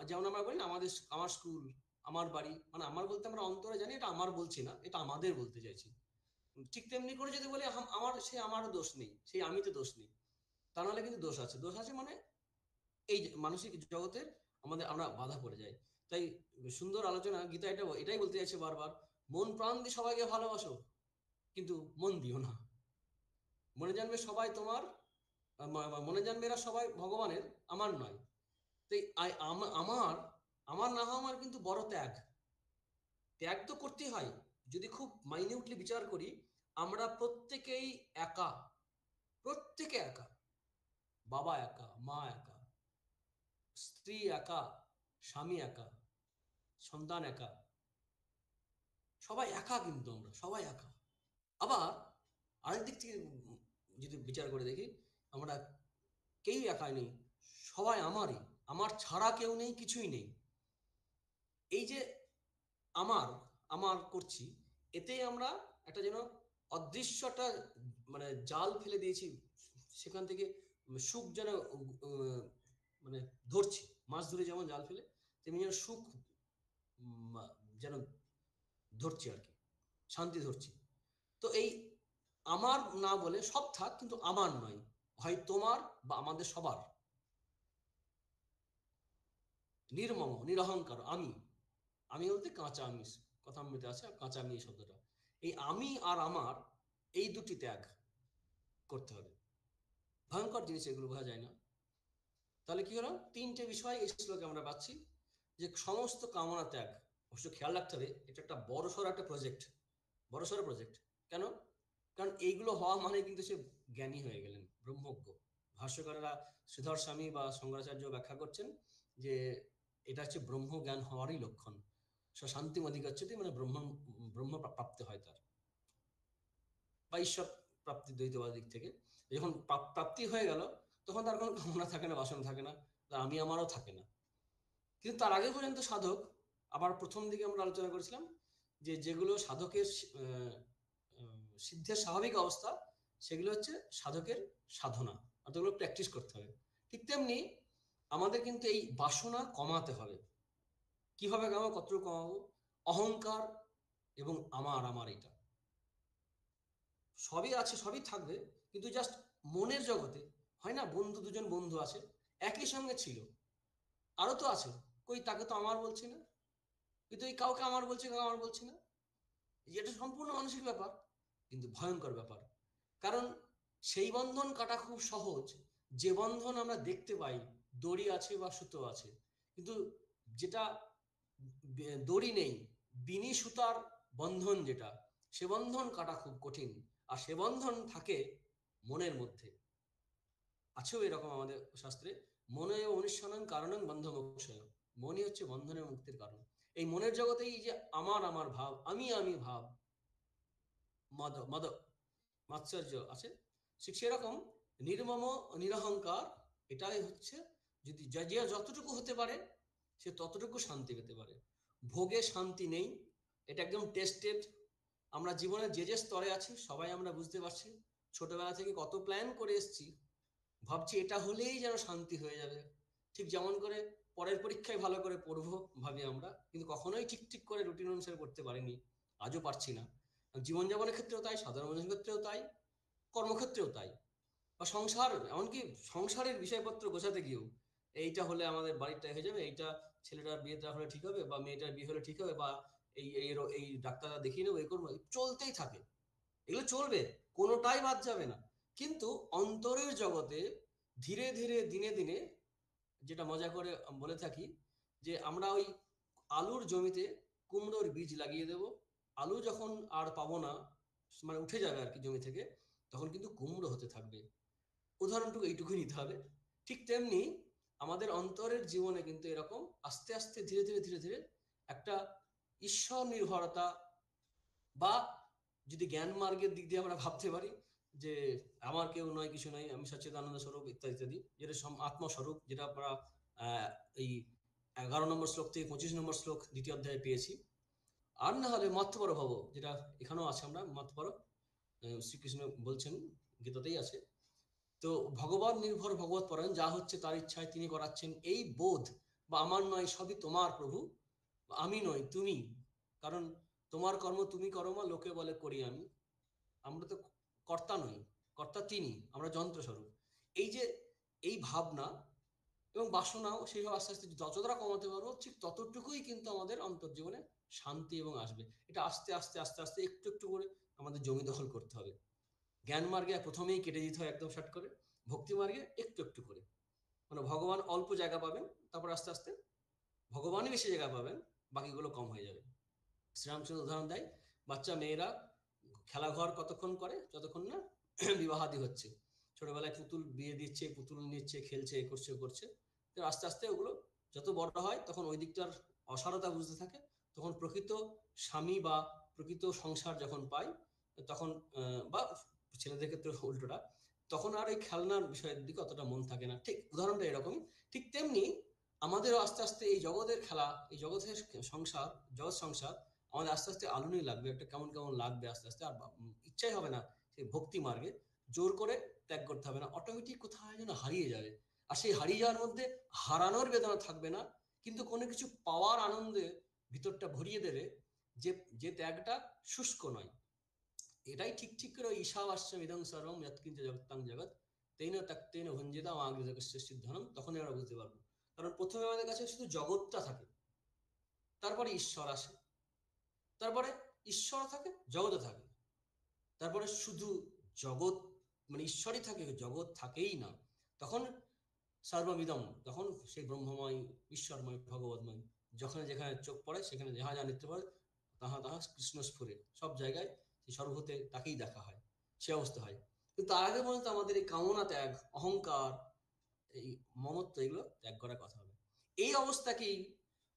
যেমন আমরা বলি না আমাদের, আমার স্কুল, আমার বাড়ি, মানে আমার বলতে আমরা অন্তরে জানি এটা আমার বলছি না, এটা আমাদের বলতে চাইছি। ঠিক তেমনি করে যদি বলি আমার, সে আমারও দোষ নেই, সেই আমিতে দোষ নেই। তা নাহলে কিন্তু দোষ আছে। দোষ আছে মানে এই মানসিক জগতের আমাদের আমরা বাধা পড়ে যাই। তাই সুন্দর আলোচনা গীতা এটাই বলতে চাইছে বারবার, মন প্রাণ দিয়ে সবাইকে ভালোবাসো, কিন্তু মন দিও না। মনে জানবে সবাই তোমার, মনে জানবে এরা সবাই ভগবানের, আমার নয়। তাই আমার, আমার না হওয়া আমার কিন্তু বড় ত্যাগ। ত্যাগ তো করতেই হয়। যদি খুব মাইনিউটলি বিচার করি, আমরা প্রত্যেকেই একা, প্রত্যেকে একা। বাবা একা, মা একা, স্ত্রী একা, স্বামী একা, সন্তান একা, সবাই একা। কিন্তু আমরা সবাই একা। আবার আরেক দিক থেকে যদি বিচার করে দেখি, আমরা কেউ একা নেই, সবাই আমারই। আমার ছাড়া কেউ নেই, কিছুই নেই। এই যে আমার, আমার করছি, এতেই আমরা একটা যেন অদৃশ্যটা, মানে জাল ফেলে দিয়েছি, সেখান থেকে সুখ যেন মানে ধরছি। মাছ ধরে যেমন জাল ফেলে, তেমনি যেন সুখ যেন ধরছি আর কি, শান্তি ধরছি। তো এই আমার না বলে সব থাক, কিন্তু আমার নয়, হয় তোমার বা আমাদের সবার। নির্মম নিরহংকার, আমি, আমি বলতে কাঁচা আমিষ, কথা মধ্যে আছে কাঁচা আমি, এই শব্দটা। এই আমি আর আমার, এই দুটি ত্যাগ করতে হবে। ভয়ঙ্কর জিনিস, এগুলো বোঝা যায় না। তাহলে কি হলো, তিনটে বিষয় এই শ্লোকে আমরা পাচ্ছি, যে সমস্ত কামনা ত্যাগ। অবশ্য খেয়াল রাখতে হবে, এটা একটা বড়সড় একটা প্রজেক্ট, বড়সড় প্রজেক্ট। কেন? কারণ এইগুলো হওয়া মানে কিন্তু সে জ্ঞানী হয়ে গেলেন, ব্রহ্মজ্ঞ। ভাষ্যকারেরা শ্রীধর স্বামী বা শঙ্করাচার্য ব্যাখ্যা করছেন যে এটা হচ্ছে ব্রহ্ম জ্ঞান হওয়ারই লক্ষণ। শান্তি অধিগচ্ছতি, মানে ব্রহ্ম প্রাপ্তি হয় তার, বা ঈশ্বর প্রাপ্তি দ্বৈতবাদ দিক থেকে। যখন প্রাপ্তি হয়ে গেল, তখন তার কোনো কামনা থাকে না, বাসনা থাকে না, আমি আমারও থাকে না। কিন্তু তার আগে পর্যন্ত সাধক, আবার প্রথম দিকে আমরা আলোচনা করেছিলাম যে যেগুলো সাধকের সিদ্ধের স্বাভাবিক অবস্থা, সেগুলো হচ্ছে সাধকের সাধনা, অর্থাৎ ওগুলো প্র্যাকটিস করতে হবে। ঠিক তেমনি আমাদের কিন্তু এই বাসনা কমাতে হবে। কিভাবে কমাবো, কতটুকু কমাবো? অহংকার এবং আমার এটা সবই আছে, সবই থাকবে, কিন্তু জাস্ট মনের জগতে হয় না, বন্ধু দুজন বন্ধু আছে, একই সঙ্গে ছিল, আরো তো আছে, কই তাকে তো আমার বলছি না, কিন্তু এই কাউকে আমার বলছি, কাউকে আমার বলছি না। এটা সম্পূর্ণ মানসিক ব্যাপার, কিন্তু ভয়ঙ্কর ব্যাপার। কারণ সেই বন্ধন কাটা খুব সহজ, যে বন্ধন আমরা দেখতে পাই, দড়ি আছে বা সুতো আছে, কিন্তু যেটা দড়ি নেই, বিনি সুতার বন্ধন যেটা, সে বন্ধন কাটা খুব কঠিন। আর সে বন্ধন থাকে মনের মধ্যে। আছেও এরকম আমাদের শাস্ত্রে, মনে অনুসরণ কারণং বন্ধ মোক্ষয়, মনই হচ্ছে বন্ধনের মুক্তির কারণ। এই মনের জগতেই যে আমার ভাব, আমি ভাব, মদ মদ মাৎসর্য আছে, ঠিক সেরকম নির্মম নিরহংকার, এটাই হচ্ছে, যদি যে যতটুকু হতে পারে সে ততটুকু শান্তি পেতে পারে। ভোগে শান্তি নেই, এটা একদম টেস্টেড। আমরা জীবনের যে যে স্তরে আছি সবাই আমরা বুঝতে পারছি, ছোটবেলা থেকে কত প্ল্যান করে এসেছি, ভাবছি এটা হলেই যেন শান্তি হয়ে যাবে, ঠিক যেমন করে পরের পরীক্ষায় ভালো করে পড়বো ভাবি আমরা, কিন্তু কখনোই ঠিক ঠিক করে রুটিন অনুসারে করতে পারিনি, আজও পারছি না। জীবনযাপনের ক্ষেত্রেও তাই, সাধারণ মানুষের ক্ষেত্রেও তাই, কর্মক্ষেত্রেও তাই, বা সংসার, এমনকি সংসারের বিষয়পত্র গোছাতে গিয়েও এইটা হলে আমাদের বাড়িটা হয়ে যাবে, এইটা ছেলেটার বিয়েটা হলে ঠিক হবে, বা মেয়েটার বিয়ে হলে ঠিক হবে, বা এই ডাক্তাররা দেখিয়ে নেবো, এই করবো, চলতেই থাকে, এগুলো চলবে, কোনোটাই বাদ যাবে না। কিন্তু অন্তরের জগতে ধীরে ধীরে দিনে দিনে, যেটা মজা করে বলে থাকি, যে আমরা ওই আলুর জমিতে কুমড়োর বীজ লাগিয়ে দেব, আলু যখন আর পাবো না, মানে উঠে যাবে আর কি জমি থেকে, তখন কিন্তু কুমড়ো হতে থাকবে। উদাহরণটুকু এইটুকুই নিতে হবে। ঠিক তেমনি আমাদের অন্তরের জীবনে কিন্তু এরকম আস্তে আস্তে ধীরে ধীরে ধীরে ধীরে একটা ঈশ্বর নির্ভরতা, বা যদি জ্ঞান মার্গের দিক দিয়ে আমরা ভাবতে পারি যে আমার কেউ নয়, কিছু নয়, আমি সচ্চিদানন্দ স্বরূপ ইত্যাদি ইত্যাদি, যেটা আত্মস্বরূপ, যেটা আমরা এই 11 নম্বর শ্লোক থেকে 25 নম্বর শ্লোক দ্বিতীয় অধ্যায়ে পেয়েছি। আর না হলে মতপর ভব, যেটা এখানেও আছে, আমরা মতপর, শ্রীকৃষ্ণ বলছেন, গীতাতেই আছে। তো ভগবান নির্ভর ভগবত পরায়ণ, যা হচ্ছে তার ইচ্ছায় তিনি করাচ্ছেন, এই বোধ, বা আমার নয় সবই তোমার প্রভু, আমি নয় তুমি, কারণ তোমার কর্ম তুমি করো মা, লোকে বলে করি আমি, আমরা তো কর্তা নই, কর্তা তিনি, আমরা যন্ত্রস্বরূপ। এই যে এই ভাবনা এবং বাসনাও সেইভাবে আস্তে আস্তে যতটা কমাতে পারবো, ঠিক ততটুকুই কিন্তু আমাদের অন্তর্জীবনে শান্তি এবং আসবে। এটা আস্তে আস্তে আস্তে আস্তে একটু একটু করে আমাদের জমি দখল করতে হবে। জ্ঞান মার্গে প্রথমেই কেটে দিতে হয় একদম শর্ট করে, ভক্তি মার্গে একটু একটু করে, মানে ভগবান অল্প জায়গা পাবেন, তারপর আস্তে আস্তে ভগবানই বেশি জায়গা পাবেন, বাকিগুলো কম হয়ে যাবে। শ্রীরামচন্দ্র উদাহরণ দেয়, বাচ্চা মেয়েরা খেলাঘর কতক্ষণ করে, যতক্ষণ না বিবাহাদি হচ্ছে। ছোটবেলায় পুতুল বিয়ে দিচ্ছে, পুতুল নিচ্ছে, খেলছে, এ করছে ও করছে, তো আস্তে আস্তে ওগুলো যত বড় হয়, তখন ওই দিকটার অসারতা বুঝতে থাকে, তখন প্রকৃত স্বামী বা প্রকৃত সংসার যখন পায়, তখন বা ছেলেদের ক্ষেত্রে উল্টোটা, তখন আর এই খেলনার বিষয়ের দিকে অতটা মন থাকে না। ঠিক উদাহরণটা এরকমই। ঠিক তেমনি আমাদেরও আস্তে আস্তে এই জগতের খেলা, এই জগতের সংসার, জগৎ সংসার আমাদের আস্তে আস্তে আলুনি লাগবে, একটা কেমন কেমন লাগবে আস্তে আস্তে, আর ইচ্ছাই হবে না সেই ভক্তি মার্গে, জোর করে ত্যাগ করতে হবে না, অটোমেটিক কোথায় যেন হারিয়ে যাবে। আর সেই হারিয়ে যাওয়ার মধ্যে হারানোর বেদনা থাকবে না, কিন্তু কোনো কিছু পাওয়ার আনন্দে ভিতরটা ভরিয়ে দেবে, যে যে ত্যাগটা শুষ্ক নয়। এটাই ঠিক ঠিক করে ঈশাবাস্যম ইদং সর্বম যৎকিঞ্চ জগত্তাং জগৎ তেন ত্যক্তেন ভঞ্জিতাম আগ্রহস্য সিদ্ধনম, তখনই আমরা বুঝতে পারবো। কারণ প্রথমে আমাদের কাছে শুধু জগৎটা থাকে, তারপরে ঈশ্বর আসে, তারপরে ঈশ্বর থাকে, জগতে থাকে, তারপরে শুধু জগৎ, মানে ঈশ্বরই থাকে, জগৎ থাকেই না। তখন সর্ববিদম, তখন সেই ব্রহ্মময়, ঈশ্বরময়, ভগবতময়, যখন যেখানে চোখ পড়ে সেখানে যাহা যা নিত্য পড়ে তাহা তাহা কৃষ্ণ স্ফুরে, সব জায়গায় সেই সর্বতে তাকেই দেখা হয়, সে অবস্থা হয়। কিন্তু তার আগে পর্যন্ত আমাদের এই কামনা ত্যাগ, অহংকার, এই মমত্ব, এগুলো ত্যাগ করার কথা হবে। এই অবস্থাকেই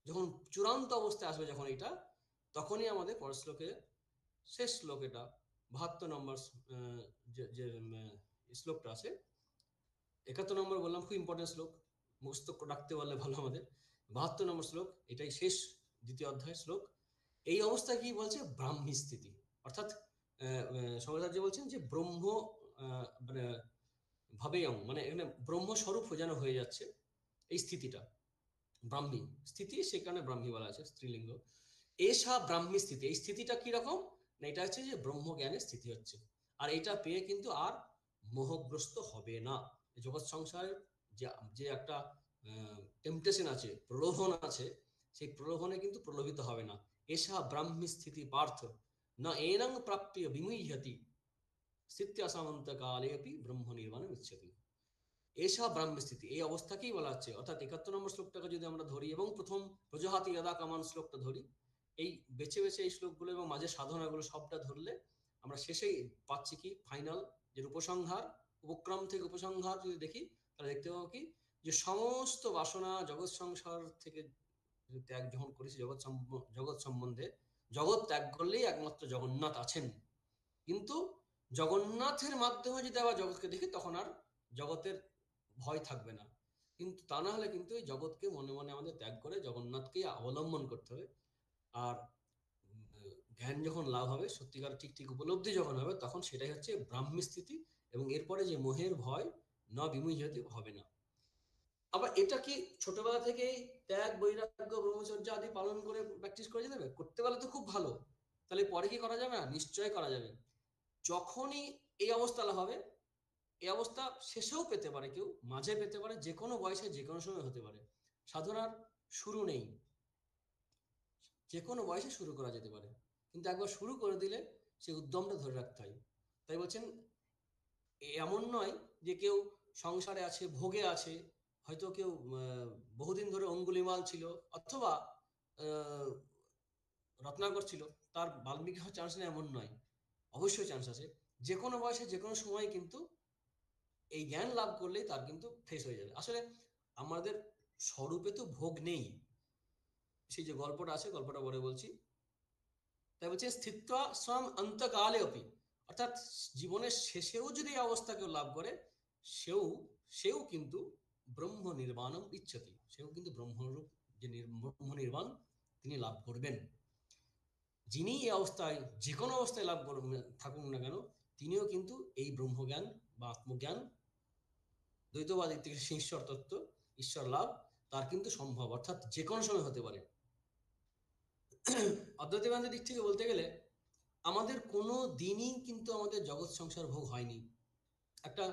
যখন চূড়ান্ত অবস্থায় আসবে যখন এটা, তখনই আমাদের পরের শ্লোকে, শেষ শ্লোক এটা 72 নম্বর যে যে শ্লোকটা আছে, 71 নম্বর বললাম খুব ইম্পর্টেন্ট শ্লোক, মুখস্থ রাখতে পারলে ভালো আমাদের। 72 নম্বর শ্লোক, এটাই শেষ দ্বিতীয় অধ্যায়ের শ্লোক। এই অবস্থায় কি বলছে? ব্রাহ্মী স্থিতি, অর্থাৎ শঙ্করাচার্য বলছেন যে ব্রহ্ম মানে ভাবেয়ং, মানে এখানে ব্রহ্মস্বরূপ যেন হয়ে যাচ্ছে এই স্থিতিটা, ব্রাহ্মী স্থিতি, সেখানে ব্রাহ্মী বলা আছে স্ত্রীলিঙ্গ। এসা ব্রাহ্মী স্থিতি, এই স্থিতিটা কিরকম না, এটা হচ্ছে যে ব্রহ্ম জ্ঞানের স্থিতি হচ্ছে। আর এটা পেয়ে কিন্তু আর মোহগ্রস্ত হবে না। জগৎ সংসারের যে যে একটা টেম্পটেশন আছে, প্রলোভন আছে, সেই প্রলোভনে কিন্তু প্রলোভিত হবে না। এসা ব্রাহ্মী স্থিতি পার্থ না এনং প্রাপ্য বিমুহ্যতি স্থিত্যা সামন্ত কালে অপি ব্রহ্ম নির্বাণ ইচ্ছতি। এসব ব্রাহ্মী স্থিতি, এই অবস্থাকেই বলা হচ্ছে। অর্থাৎ 71 নম্বর শ্লোকটাকে যদি আমরা ধরি এবং প্রথম প্রজহাতি যদা কামান শ্লোকটা ধরি, এই বেছে বেছে এই শ্লোকগুলো এবং মাঝে সাধনাগুলো সবটা ধরলে আমরা শেষেই পাচ্ছি কি, ফাইনাল যে উপসংহার, উপক্রম থেকে উপসংহার যদি দেখি, তাহলে দেখতে পাবো কি, যে সমস্ত বাসনা জগৎ সংসার থেকে ত্যাগ যখন করেছি, জগৎ সম্বন্ধে, জগৎ ত্যাগ করলেই একমাত্র জগন্নাথ আছেন। কিন্তু জগন্নাথের মাধ্যমে যদি আবার জগৎকে দেখি, তখন আর জগতের ভয় থাকবে না। কিন্তু তা না হলে কিন্তু এই জগৎকে মনে মনে আমাদের ত্যাগ করে জগন্নাথকেই অবলম্বন করতে হবে। আর জ্ঞান যখন লাভ হবে, সত্যিকার ঠিক ঠিক উপলব্ধি যখন হবে, তখন সেটাই হচ্ছে ব্রাহ্মী স্থিতি। এবং এরপরে যে মোহের ভয় না বিমুহ্যতি হবে না। আবার এটা কি ছোটবেলা থেকেই ত্যাগ, বৈরাগ্য, ব্রহ্মচর্য আদি পালন করে প্র্যাকটিস করে যেতে হবে? করতে পারলে তো খুব ভালো। তাহলে পরে কি করা যাবে না? নিশ্চয়ই করা যাবে। যখনই এই অবস্থা হবে, এই অবস্থা শেষেও পেতে পারে কেউ, মাঝে পেতে পারে, যে কোনো বয়সে যে কোনো সময় হতে পারে। সাধনার শুরু নেই, যে কোনো বয়সে শুরু করা যেতে পারে, কিন্তু একবার শুরু করে দিলে সেই উদ্যমটা ধরে রাখতে হয়। তাই বলছেন এমন নয় যে কেউ সংসারে আছে, ভোগে আছে, হয়তো কেউ বহুদিন ধরে অঙ্গুলিমাল ছিল, অথবা রত্নাকর ছিল, তার বাল্মীকি হওয়ার চান্স নেই এমন নয়, অবশ্যই চান্স আছে। যে কোনো বয়সে যে কোনো সময় কিন্তু এই জ্ঞান লাভ করলেই তার কিন্তু ফ্রেশ হয়ে যাবে। আসলে আমাদের স্বরূপে তো ভোগ নেই, সেই যে গল্পটা আছে, গল্পটা পরে বলছি। তাই বলছে স্থিত্বা স্বম অন্তকালে অপি, অর্থাৎ জীবনের শেষেও যদি এই অবস্থা কেউ লাভ করে, সেও সেও কিন্তু ব্রহ্ম নির্বাণম ইচ্ছতি, সেও কিন্তু ব্রহ্মরূপ যে ব্রহ্ম নির্বাণ তিনি লাভ করবেন। যিনি এই অবস্থায় যে কোনো অবস্থায় লাভ করবেন থাকুন না কেন, তিনিও কিন্তু এই ব্রহ্মজ্ঞান বা আত্মজ্ঞান, দ্বৈতবাদীর থেকে ঈশ্বর তত্ত্ব, ঈশ্বর লাভ তার কিন্তু সম্ভব, অর্থাৎ যে কোনো সময় হতে পারে। অদ্বৈতবাদের দিক থেকে বলতে গেলে আমাদের কোনো দিনই কিন্তু আমাদের জগৎ সংসার ভোগ হয়নি। একটা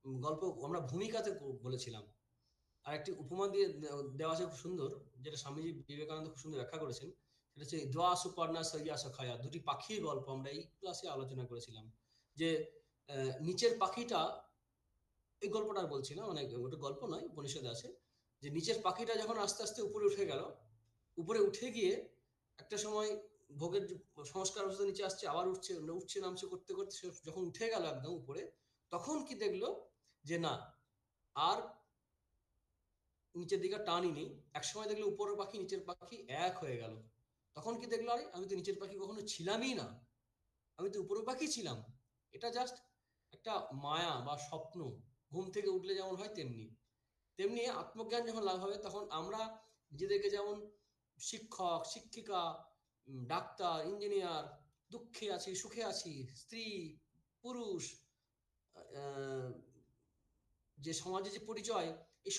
গল্প আমরা ভূমিকাতে বলেছিলাম, আর একটি উপমা দিয়ে দেওয়া আছে খুব সুন্দর, যেটা স্বামীজি বিবেকানন্দ খুব সুন্দর ব্যাখ্যা করেছেন। সেটা হচ্ছে দোয়া সুপর্ণা সরিয়া সখায়া, দুটি পাখির গল্প আমরা এই ক্লাসে আলোচনা করেছিলাম। যে নিচের পাখিটা, এই গল্পটা আর বলছি না, মানে ওটা গল্প নয়, উপনিষদে আছে, যে নিচের পাখিটা যখন আস্তে আস্তে উপরে উঠে গেল, উপরে উঠে গিয়ে একটা সময় ভোগের সংস্কার অবস্থা নিচে আসছে, আবার উঠছে উঠছে নামছে করতে করতে সে যখন উঠে গেল একদম উপরে, তখন কি দেখলো যে না, আর নিচের দিকে টানই নেই। একসময় দেখলো উপরের পাখি নিচের পাখি এক হয়ে গেল। তখন কি দেখলো, আরে আমি তো নিচের পাখি কখনো ছিলামই না, আমি তো উপরের পাখি ছিলাম। এটা জাস্ট একটা মায়া বা স্বপ্ন। ঘুম থেকে উঠলে যেমন হয় তেমনি, তেমনি আত্মজ্ঞান যখন লাভ হবে, তখন আমরা নিজেদেরকে যেমন শিক্ষক, শিক্ষিকা, ডাক্তার, ইঞ্জিনিয়ার, দুঃখে আছি, সুখে আছি, স্ত্রী, পুরুষ, আহ, যে সমাজে যে পরিচয়, এই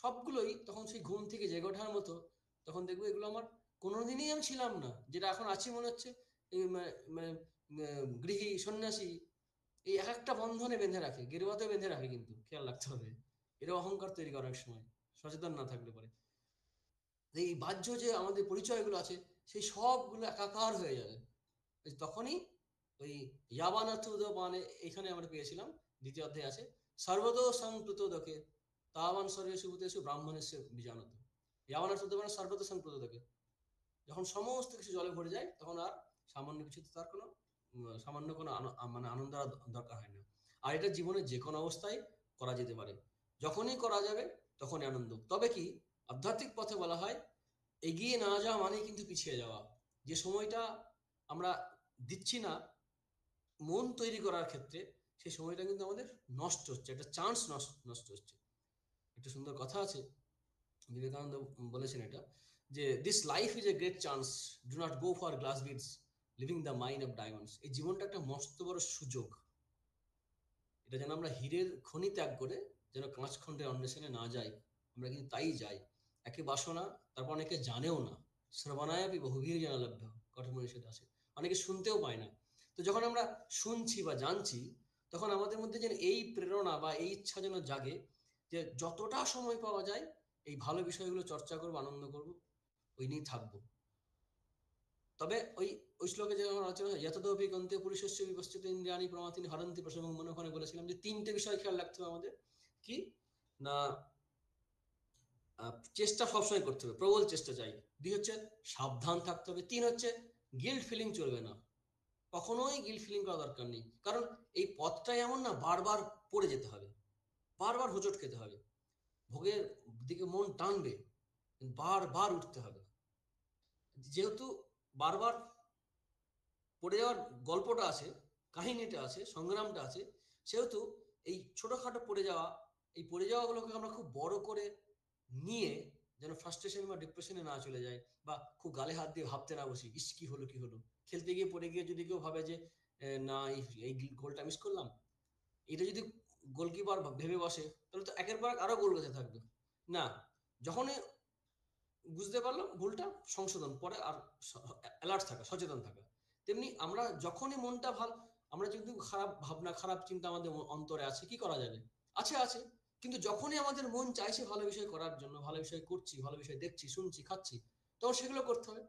সবগুলোই তখন সেই ঘুম থেকে জেগে ওঠার মতো। তখন দেখবো এগুলো আমার কোনোদিনই আমি ছিলাম না, যেটা এখন আছি মনে হচ্ছে। এই মানে গৃহী, সন্ন্যাসী, এই এক একটা বন্ধনে বেঁধে রাখে, গেরুয়াতে বেঁধে রাখে, কিন্তু খেয়াল রাখতে হবে, এরা অহংকার তৈরি করার সময় সচেতন না থাকলে পরে এই বাহ্য যে আমাদের পরিচয়গুলো আছে, সেই সবগুলো একাকার হয়ে যাবে। তখনই ওই ইয়াবানার্থ উদপানে, এখানে আমরা পেয়েছিলাম দ্বিতীয় অধ্যায় আছে, সর্বদো সংপ্লুত দেখে, তাওয়ান সর্বেষু ভূতেষু ব্রাহ্মণেস্য বীজানত, ইয়াবান অর্থ মানে সর্বত সম্প্রদায়কে। যখন সমস্ত কিছু জলে ভরে যায় তখন আর সামান্য কিছুতে তার কোনো সামান্য কোনো মানে আনন্দ আর দরকার হয় না। আর এটা জীবনের যে কোনো অবস্থায় করা যেতে পারে, যখনই করা যাবে তখনই আনন্দ। তবে কি আধ্যাত্মিক পথে বলা হয় এগিয়ে না যাওয়া মানেই কিন্তু পিছিয়ে যাওয়া। যে সময়টা আমরা দিচ্ছি না মন তৈরি করার ক্ষেত্রে, সেই সময়টা কিন্তু আমাদের নষ্ট হচ্ছে, একটা চান্স নষ্ট হচ্ছে। একটা সুন্দর কথা আছে, বিবেকানন্দ বলেছেন এটা, যে this life is a great chance, do not go for glass beads, living the mine of diamonds. এই জীবনটা একটা মস্ত বড় সুযোগ, এটা যেন আমরা হীরের খনি ত্যাগ করে যেন কাঁচ খণ্ডের অন্বেষণে না যাই। আমরা কিন্তু তাই যাই, একে বাসনা, তারপর অনেকে জানেও না। শ্রবণায়াপি বহুভীর জনলভ্য, কঠোপনিষদে আছে। অনেকে শুনতেও পায় না। তো যখন আমরা শুনছি বা জানছি, তখন আমাদের মধ্যে যেন এই প্রেরণা বা এই ইচ্ছা যেন জাগে যে যতটা সময় পাওয়া যায় এই ভালো বিষয়গুলো চর্চা করবো, আনন্দ করবো, ওই নিয়েই থাকবো। তবে ওই ওই শ্লোকে যে আমার আলোচনা হয় যতদপি গন্তে পুরুষস্য বিপশ্চিত ইন্দ্রিয়াণি প্রমাতিনি হরন্তি প্রসঙ্গ, মনে ওখানে বলেছিলাম যে তিনটে বিষয় খেয়াল রাখতে হবে আমাদের। কি না, চেষ্টা সবসময় করতে হবে, প্রবল চেষ্টা চাই। দুই হচ্ছে সাবধান থাকতে হবে। তিন হচ্ছে গিল্ট ফিলিং চলবে না, কখনোই গিল্ট ফিলিং করা দরকার নেই। কারণ এই পথটাই এমন না, বারবার পড়ে যেতে হবে, বারবার হোঁচট খেতে হবে, ভোগের দিকে মন টানবে, বারবার উঠতে হবে। যেহেতু বারবার পড়ে যাওয়ার গল্পটা আছে, কাহিনীটা আছে, সংগ্রামটা আছে, সেহেতু এই ছোটখাটো পড়ে যাওয়া, এই পড়ে যাওয়াগুলোকে আমরা খুব বড় করে নিয়ে যেন ফ্রাস্ট্রেশন বা ডিপ্রেশনে না চলে যায়, বা খুব গালে হাত দিয়ে ভাবতে না বসি ইস কি হলো কি হলো। খেলতে গিয়ে পড়ে গিয়ে যদি কেউ ভাবে যে না এই গোলটা মিস করলাম, এটা যদি গোলকিপার ভেবে বসে তাহলে তো একের পর এক আরো গোল গেছে থাকবে। না, যখনই বুঝতে পারলাম ভুলটা, সংশোধন পরে, আর অ্যালার্ট থাকা, সচেতন থাকা। তেমনি আমরা যখনই মনটা আমরা কিন্তু খারাপ ভাবনা খারাপ চিন্তা আমাদের অন্তরে আছে, কি করা যাবে, আছে। কিন্তু যখনই আমাদের মন চাইছে ভালো বিষয় করার জন্য, ভালো বিষয় করছি, ভালো বিষয় দেখছি, শুনছি, খাচ্ছি, তখন সেগুলো করতে হবে।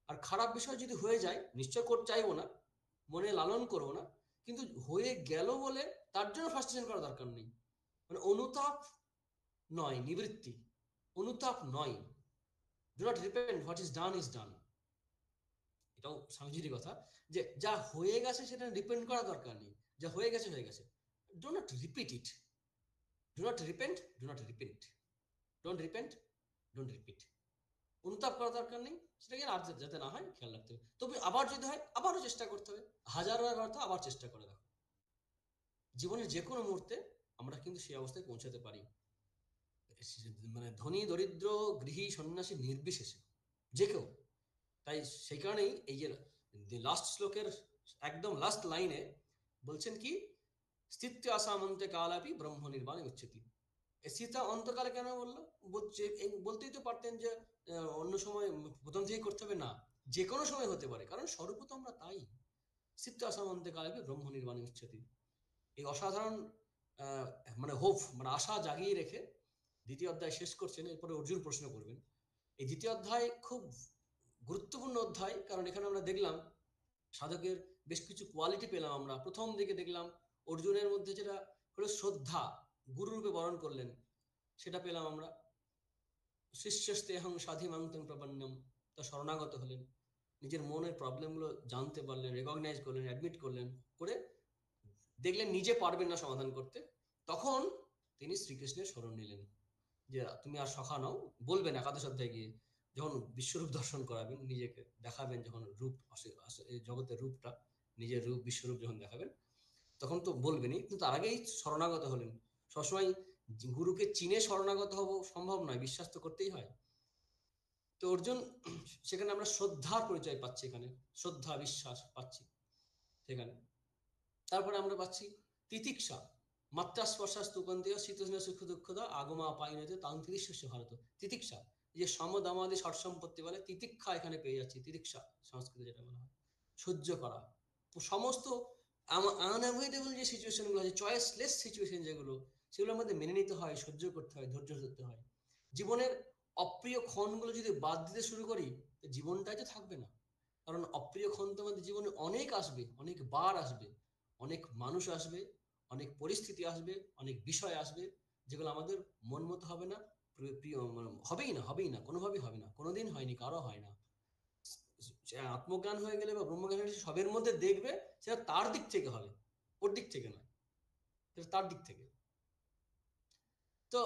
আর খারাপ বিষয় যদি হয়ে যায়, নিশ্চয় করতে চাইবো না, মনে লালন করবো না, কিন্তু হয়ে গেল বলে তার জন্য ফ্রাস্ট্রেশন করা দরকার নেই। মানে অনুতাপ নয়, নিবৃত্তি, অনুতাপ নয়। Do not repent, what is done is done. এটাও স্বামীজির কথা, যে যা হয়ে গেছে সেটা রিপেন্ট করা দরকার নেই, যা হয়ে গেছে হয়ে গেছে। Do not repeat it, do not repent, do not repeat, don't repent, don't repeat. অনুতাপ করা দরকার নেই, সেটাকে আর যাতে না হয় খেয়াল রাখতে হবে। তবে আবার যদি হয় আবারও চেষ্টা করতে হবে, হাজারবার অর্থ আবার চেষ্টা করে দেখো। জীবনের যে কোনো মুহূর্তে আমরা কিন্তু সেই অবস্থায় পৌঁছাতে পারি, মানে ধনী দরিদ্র গৃহী সন্ন্যাসী নির্বিশেষে, যে কেউ। তাই সেই কারণেই এই যে লাস্ট শ্লোকের একদম লাস্ট লাইনে বলছেন কি, স্থিত্য আসামন্তে কালাপি ব্রহ্ম নির্বাণে উচ্চতি। সীতা অন্তকালে কেন বললো, বলতেই তো পারতেন যে অন্য সময় প্রথম থেকেই করতে হবে, না, যে কোনো সময় হতে পারে, কারণ স্বরূপ তো আমরা তাই। স্থিত্য আসামন্তে কালাপি ব্রহ্ম নির্বাণে উচ্চতি, এই অসাধারণ আহ, মানে হোপ, মানে আশা জাগিয়ে রেখে দ্বিতীয় অধ্যায় শেষ করছেন। এরপরে অর্জুন প্রশ্ন করবেন। এই দ্বিতীয় অধ্যায় খুব গুরুত্বপূর্ণ অধ্যায়, কারণ এখানে আমরা দেখলাম সাধকের বেশ কিছু কোয়ালিটি পেলাম। আমরা প্রথম দিকে দেখলাম অর্জুনের মধ্যে যেটা হলো শ্রদ্ধা, গুরুরূপে বরণ করলেন, সেটা পেলাম আমরা। শিষ্যস্তেহং সাধি মাংতং প্রপন্নম, তা শরণাগত হলেন, নিজের মনের প্রবলেমগুলো জানতে পারলেন, রেকগনাইজ করলেন, অ্যাডমিট করলেন, করে দেখলেন নিজে পারবেন না সমাধান করতে, তখন তিনি শ্রীকৃষ্ণের শরণ নিলেন। যে তুমি আর সখা নও, বলবেন একাদশ অধ্যায়ে গিয়ে, যখন বিশ্বরূপ দর্শন করাবেন, নিজেকে দেখাবেন, যখন রূপ আসে এই জগতের রূপটা, নিজের রূপ বিশ্বরূপ যখন দেখাবেন, তখন তো বলবেনই, কিন্তু তার আগেই শরণাগত হলেন। সবসময় গুরুকে চিনে শরণাগত হব সম্ভব নয়, বিশ্বাস তো করতেই হয়। তো অর্জুন, সেখানে আমরা শ্রদ্ধার পরিচয় পাচ্ছি, এখানে শ্রদ্ধা বিশ্বাস পাচ্ছি সেখানে। তারপরে আমরা পাচ্ছি তিতিক্ষা, মাত্রা স্পর্শাস্তুকন্তীয় শীতোষ্ণ সুখ দুঃখদা আগমা পাইনতে তান্ত্রিক ভারত। তিতিক্ষা, যে সমদামাদি ষট সম্পত্তি বলে, তিতিক্ষা এখানে পেয়ে যাচ্ছি। তিতিক্ষা সংস্কৃতে যেটা বলা হয়, সহ্য করা সমস্ত আনঅ্যাভয়েডেবল যে সিচুয়েশনগুলো আছে, চয়েসলেস সিচুয়েশন যেগুলো, সেগুলো আমাদের মেনে নিতে হয়, সহ্য করতে হয়, ধৈর্য ধরতে হয়। জীবনের অপ্রিয় ক্ষণগুলো যদি বাদ দিতে শুরু করি, জীবনটাই তো থাকবে না। কারণ অপ্রিয় ক্ষণ তো আমাদের জীবনে অনেক আসবে, অনেক বার আসবে, অনেক মানুষ আসবে, অনেক পরিস্থিতি আসবে, অনেক বিষয় আসবে, যেগুলো আমাদের মন মতো হবে না, প্রিয় হবেই না, কোনোভাবেই হবে না, কোনোদিন হয়নি, কারো হয় না। সে আত্মজ্ঞান হয়ে গেলে বা ব্রহ্মজ্ঞান হয়ে গেলে সবের মধ্যে দেখবে সেটা তার দিক থেকে হবে, ওর দিক থেকে নয়, সেটা তার দিক থেকে। তো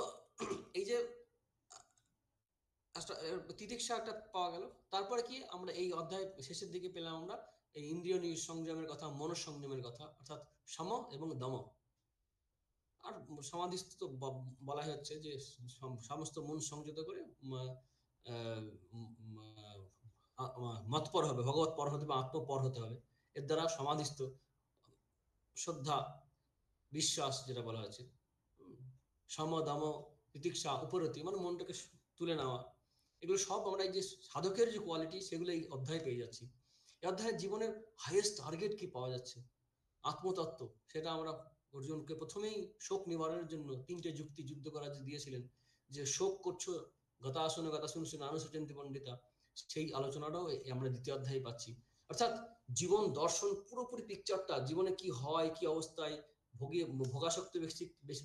এই যে তিতিক্ষা একটা পাওয়া গেল, তারপরে কি আমরা এই অধ্যায় শেষের দিকে পেলাম আমরা এই ইন্দ্রিয় সংযমের কথা, মনঃসংযমের কথা, অর্থাৎ সম এবং দম। আর সমাধিস্থ তো বলাই হচ্ছে যে সমস্ত মন সংযত করে মতপর হবে, ভগবত পর হতে বা আত্মপর হতে হবে। এর দ্বারা সমাধিস্থ, শ্রদ্ধা, বিশ্বাস যেটা বলা হয়েছে, সম দম তিতিক্ষা উপরতি, মানে মনটাকে তুলে নেওয়া, এগুলো সব আমরা এই যে সাধকের যে কোয়ালিটি সেগুলো এই অধ্যায়ে পেয়ে যাচ্ছি। এই অধ্যায়ে জীবনের হাইয়েস্ট টার্গেট কি পাওয়া যাচ্ছে, আত্মতত্ত্ব। সেটা আমরা অর্জুনকে প্রথমেই শোক নিবারণের জন্য 3টে যুক্তি যুদ্ধ করার যে দিয়েছিলেন, যে শোক করছো গতাসুন আনুশোচন্তি পণ্ডিতা, সেই আলোচনাটাও আমরা দ্বিতীয় অধ্যায়ে পাচ্ছি। অর্থাৎ জীবন দর্শন পুরোপুরি পিকচারটা, জীবনে কি হয়, কি অবস্থায় ভোগাসক্ত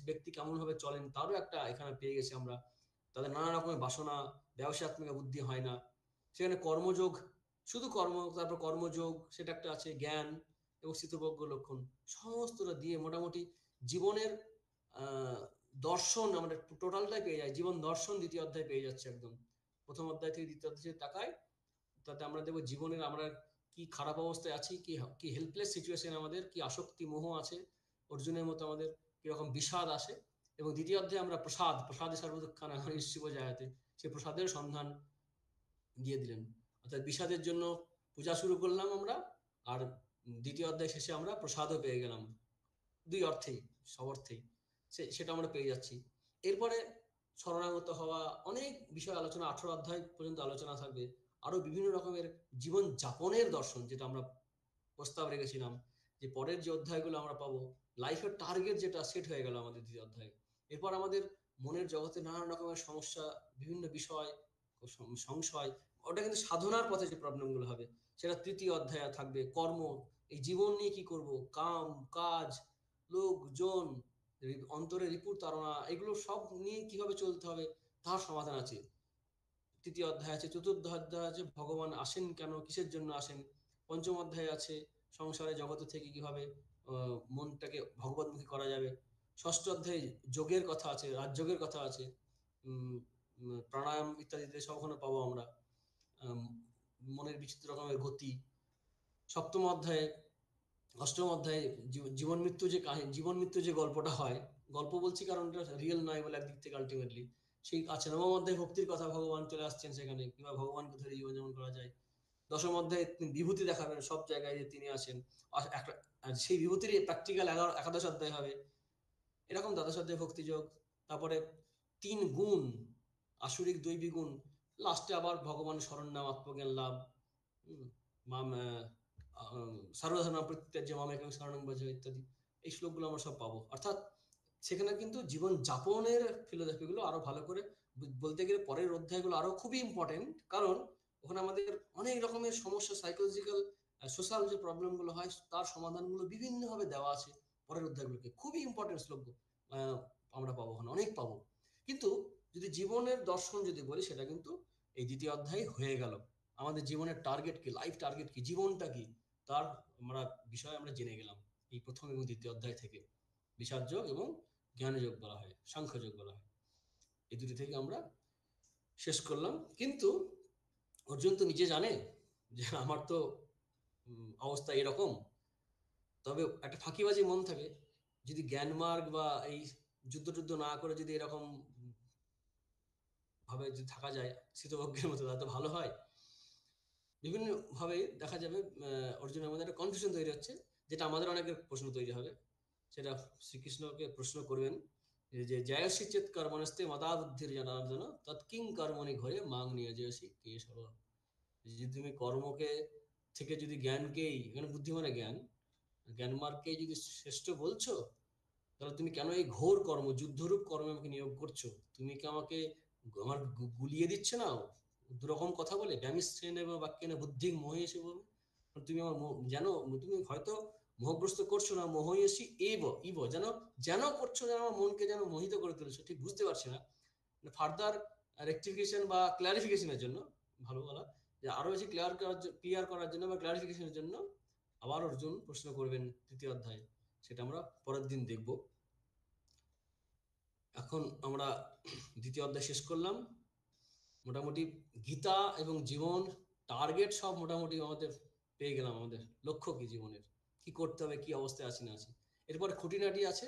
ব্যক্তি কেমন ভাবে চলেন, তারও একটা এখানে পেয়ে গেছি আমরা। তাদের নানা রকমের বাসনা, ব্যবসাত্মিকা বুদ্ধি হয় না, সেখানে কর্মযোগ, শুধু কর্ম, তারপর কর্মযোগ সেটা একটা আছে, জ্ঞান এবং স্থিতপ্রজ্ঞ লক্ষণ, সমস্তটা দিয়ে মোটামুটি জীবনের আহ দর্শন আমরা টোটালটাই পেয়ে যাই। জীবন দর্শন দ্বিতীয় অধ্যায় পেয়ে যাচ্ছে একদম। প্রথম অধ্যায় থেকে দ্বিতীয় অধ্যায় তাকাই, তাতে আমরা দেখবো জীবনের আমরা কি খারাপ অবস্থায় আছি, কি কি হেল্পলেস সিচুয়েশন, আমাদের কি আসক্তি মোহ আছে, অর্জুনের মতো আমাদের কিরকম বিষাদ আসে। এবং দ্বিতীয় অধ্যায়ে আমরা প্রসাদে সর্বদুঃখানা শিব জায়াতে, সেই প্রসাদের সন্ধান দিয়ে দিলেন। অর্থাৎ বিষাদের জন্য পূজা শুরু করলাম আমরা, আর দ্বিতীয় অধ্যায় শেষে আমরা প্রসাদও পেয়ে গেলাম। দুই অর্থেই, সব অর্থেই সেটা আমরা পেয়ে যাচ্ছি। এরপরে শরণাগত হওয়া, অনেক বিষয় আলোচনা, 18 অধ্যায় পর্যন্ত আলোচনা থাকবে। আরো বিভিন্ন রকমের জীবন যাপনের দর্শন, যেটা আমরা প্রস্তাব রেখেছিলাম যে পরের যে অধ্যায়গুলো আমরা পাবো, লাইফের টার্গেট যেটা সেট হয়ে গেল আমাদের দ্বিতীয় অধ্যায়ে। এরপর আমাদের মনের জগতে নানা রকমের সমস্যা, বিভিন্ন বিষয়, সংশয়, ওটা কিন্তু সাধনার পথে যে প্রবলেমগুলো হবে সেটা তৃতীয় অধ্যায়ে থাকবে। কর্ম, এই জীবন নিয়ে কি করব, কাম কাজ, লোকজন, অন্তরে রিপুর তাড়না, এগুলো সব নিয়ে কিভাবে চলতে হবে তার সমাধান আছে তৃতীয় অধ্যায় আছে। চতুর্থ অধ্যায় আছে ভগবান আসেন কেন, কিসের জন্য আসেন। পঞ্চম অধ্যায় আছে সংসারে জগত থেকে কিভাবে মনটাকে ভগবতমুখী করা যাবে। ষষ্ঠ অধ্যায়ে যোগের কথা আছে, রাজযোগের কথা আছে, প্রাণায়াম ইত্যাদিতে সব ওখানে পাবো আমরা। মনের বিচিত্র রকমের গতি। সপ্তম অধ্যায়ে, অষ্টম অধ্যায়ে জীবন মৃত্যু যে কাহিনী, জীবন মৃত্যু যে গল্পটা হয়, গল্প বলছি কারণ এটা রিয়েল নয় বলে একদিক থেকে আলটিমেটলি সেই আছে। নবম অধ্যায়ে ভক্তির কথা, ভগবান চলে আসছেন সেখানে, কিংবা ভগবানকে ধরে জীবনযাপন করা যায়। দশম অধ্যায়ে তিনি বিভূতি দেখাবেন সব জায়গায় যে তিনি আছেন, আর সেই বিভূতির প্র্যাকটিক্যাল একাদশ অধ্যায় হবে। এরকম দ্বাদশ অধ্যায়ে ভক্তিযোগ। তারপরে 3 গুণ, আসুরিক দৈবী গুণ। লাস্টে আবার ভগবান শরণ নাম, আত্মজ্ঞান লাভ, মাম সর্বধর্ম পরিত্যাজ্য মামেকং শরণং ব্রজ ইত্যাদি, এই শ্লোকগুলো আমরা সব পাবো। অর্থাৎ সেখানে কিন্তু জীবন যাপনের ফিলোসফিগুলো আরো ভালো করে বলতে গেলে পরের অধ্যায়গুলো আরো খুবই ইম্পর্টেন্ট, কারণ ওখানে আমাদের অনেক রকমের সমস্যা, সাইকোলজিক্যাল সোশ্যাল যে প্রবলেমগুলো হয় তার সমাধানগুলো বিভিন্নভাবে দেওয়া আছে পরের অধ্যায়গুলোকে। খুবই ইম্পর্টেন্ট শ্লোক আমরা পাবো, ওখানে অনেক পাবো। কিন্তু যদি জীবনের দর্শন যদি বলি, সেটা কিন্তু এই দ্বিতীয় অধ্যায় হয়ে গেল। আমাদের জীবনের টার্গেট কি, লাইফ টার্গেট কি, জীবনটা কি, তার আমরা বিষয় আমরা জেনে গেলাম এই প্রথম এবং দ্বিতীয় অধ্যায় থেকে। বিষাদ যোগ এবং জ্ঞানযোগ বলা হয়, সাংখ্যযোগ বলা হয়, এই দুটি থেকে আমরা শেষ করলাম। কিন্তু অর্জুন তো নিজে জানে যে আমার তো অবস্থা এরকম। তবে একটা ফাঁকিবাজি মন থাকে, যদি জ্ঞান মার্গ বা এই যুদ্ধ টুদ্ধ না করে যদি এরকম ভাবে যদি থাকা যায় শীতভজ্ঞের মতো, তাতে ভালো হয়। বিভিন্ন ভাবে দেখা যাবে অর্জুনের মধ্যে একটা কনফিউশন তৈরি হচ্ছে, যেটা আমাদের অনেকের প্রশ্ন তৈরি হবে। সেটা শ্রীকৃষ্ণকে প্রশ্ন করবেন যে জয়সি চেত কর্মণস্তে মদা বুদ্ধির জনার্দন তৎকিং কর্মণি ঘরে মাং নিয়ে জয়সি কেশব। যদি তুমি কর্মকে থেকে যদি জ্ঞানকেই, এখানে বুদ্ধি মানে জ্ঞান, জ্ঞান মার্গকেই যদি শ্রেষ্ঠ বলছো, তাহলে তুমি কেন এই ঘোর কর্ম, যুদ্ধরূপ কর্মে আমাকে নিয়োগ করছো? তুমি কি আমাকে আমার গুলিয়ে দিচ্ছ না দুরকম কথা বলে? ব্যামিশ্রেণ এবং বাক্যে না বুদ্ধি মোহে এসে বলবে, তুমি আমার জানো, তুমি হয়তো মোহগ্রস্ত করছো না, মোহয়সী এব ইব, যেন যেন করছো, যেন আমার মনকে যেন মোহিত করে তুলেছো, ঠিক বুঝতে পারছি না। ফার্দার রেকটিফিকেশন বা ক্লারিফিকেশনের জন্য, ভালো বলা, যে আরো বেশি ক্লিয়ার করার জন্য বা ক্লারিফিকেশনের জন্য আবার অর্জুন প্রশ্ন করবেন তৃতীয় অধ্যায়, সেটা আমরা পরের দিন দেখব। এখন আমরা দ্বিতীয় অধ্যায় শেষ করলাম। মোটামুটি গীতা এবং জীবন টার্গেট সব মোটামুটি আমাদের পেয়ে গেলাম, আমাদের লক্ষ্য কি জীবনের, কি করতে হবে, কি অবস্থায় আছি না আছি। এরপরে খুঁটিনাটি আছে,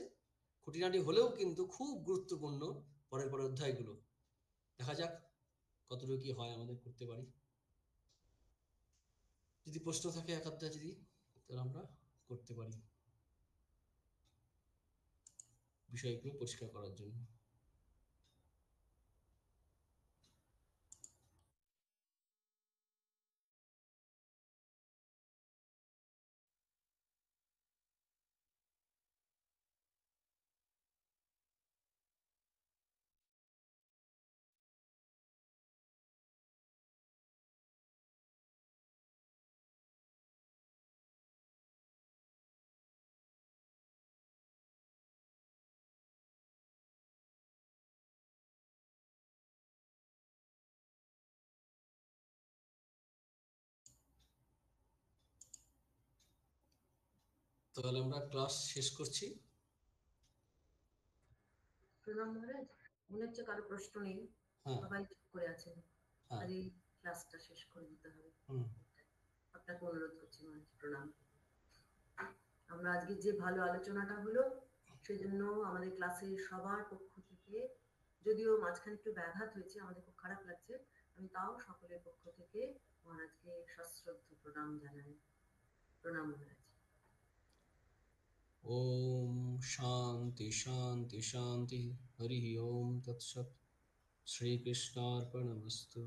খুঁটিনাটি হলেও কিন্তু খুব গুরুত্বপূর্ণ পরের পরের অধ্যায়গুলো। দেখা যাক কতটুকু কি হয় আমাদের করতে পারি। যদি প্রশ্ন থাকে এক অধ্যায় যদি, তাহলে আমরা করতে পারি বিষয়গুলো পরিষ্কার করার জন্য। তাহলে আমরা ক্লাস শেষ করছি। প্রণাম মহারাজ, মনে হচ্ছে কারো প্রশ্ন নেই, হ্যাঁ। সবাই চুপ করে আছেন, হ্যাঁ। কাজেই ক্লাসটা শেষ করে দিতে হবে। হুম। আপনাকে অনুরোধ করছি মহারাজ, প্রণাম। আমরা আজকে যে ভালো আলোচনাটা হলো, সেজন্য আমাদের ক্লাসের সবার পক্ষ থেকে, যদিও মাঝখানে একটু ব্যাঘাত হয়েছে, আমাদের খুব খারাপ লাগছে, আমি তাও সকলের পক্ষ থেকে মহারাজকে সশ্রদ্ধ প্রণাম জানাই। প্রণাম মহারাজ। ओम शांति शांति शांति। हरि ओम तत्सत। श्री कृष्णार्पणमस्तु।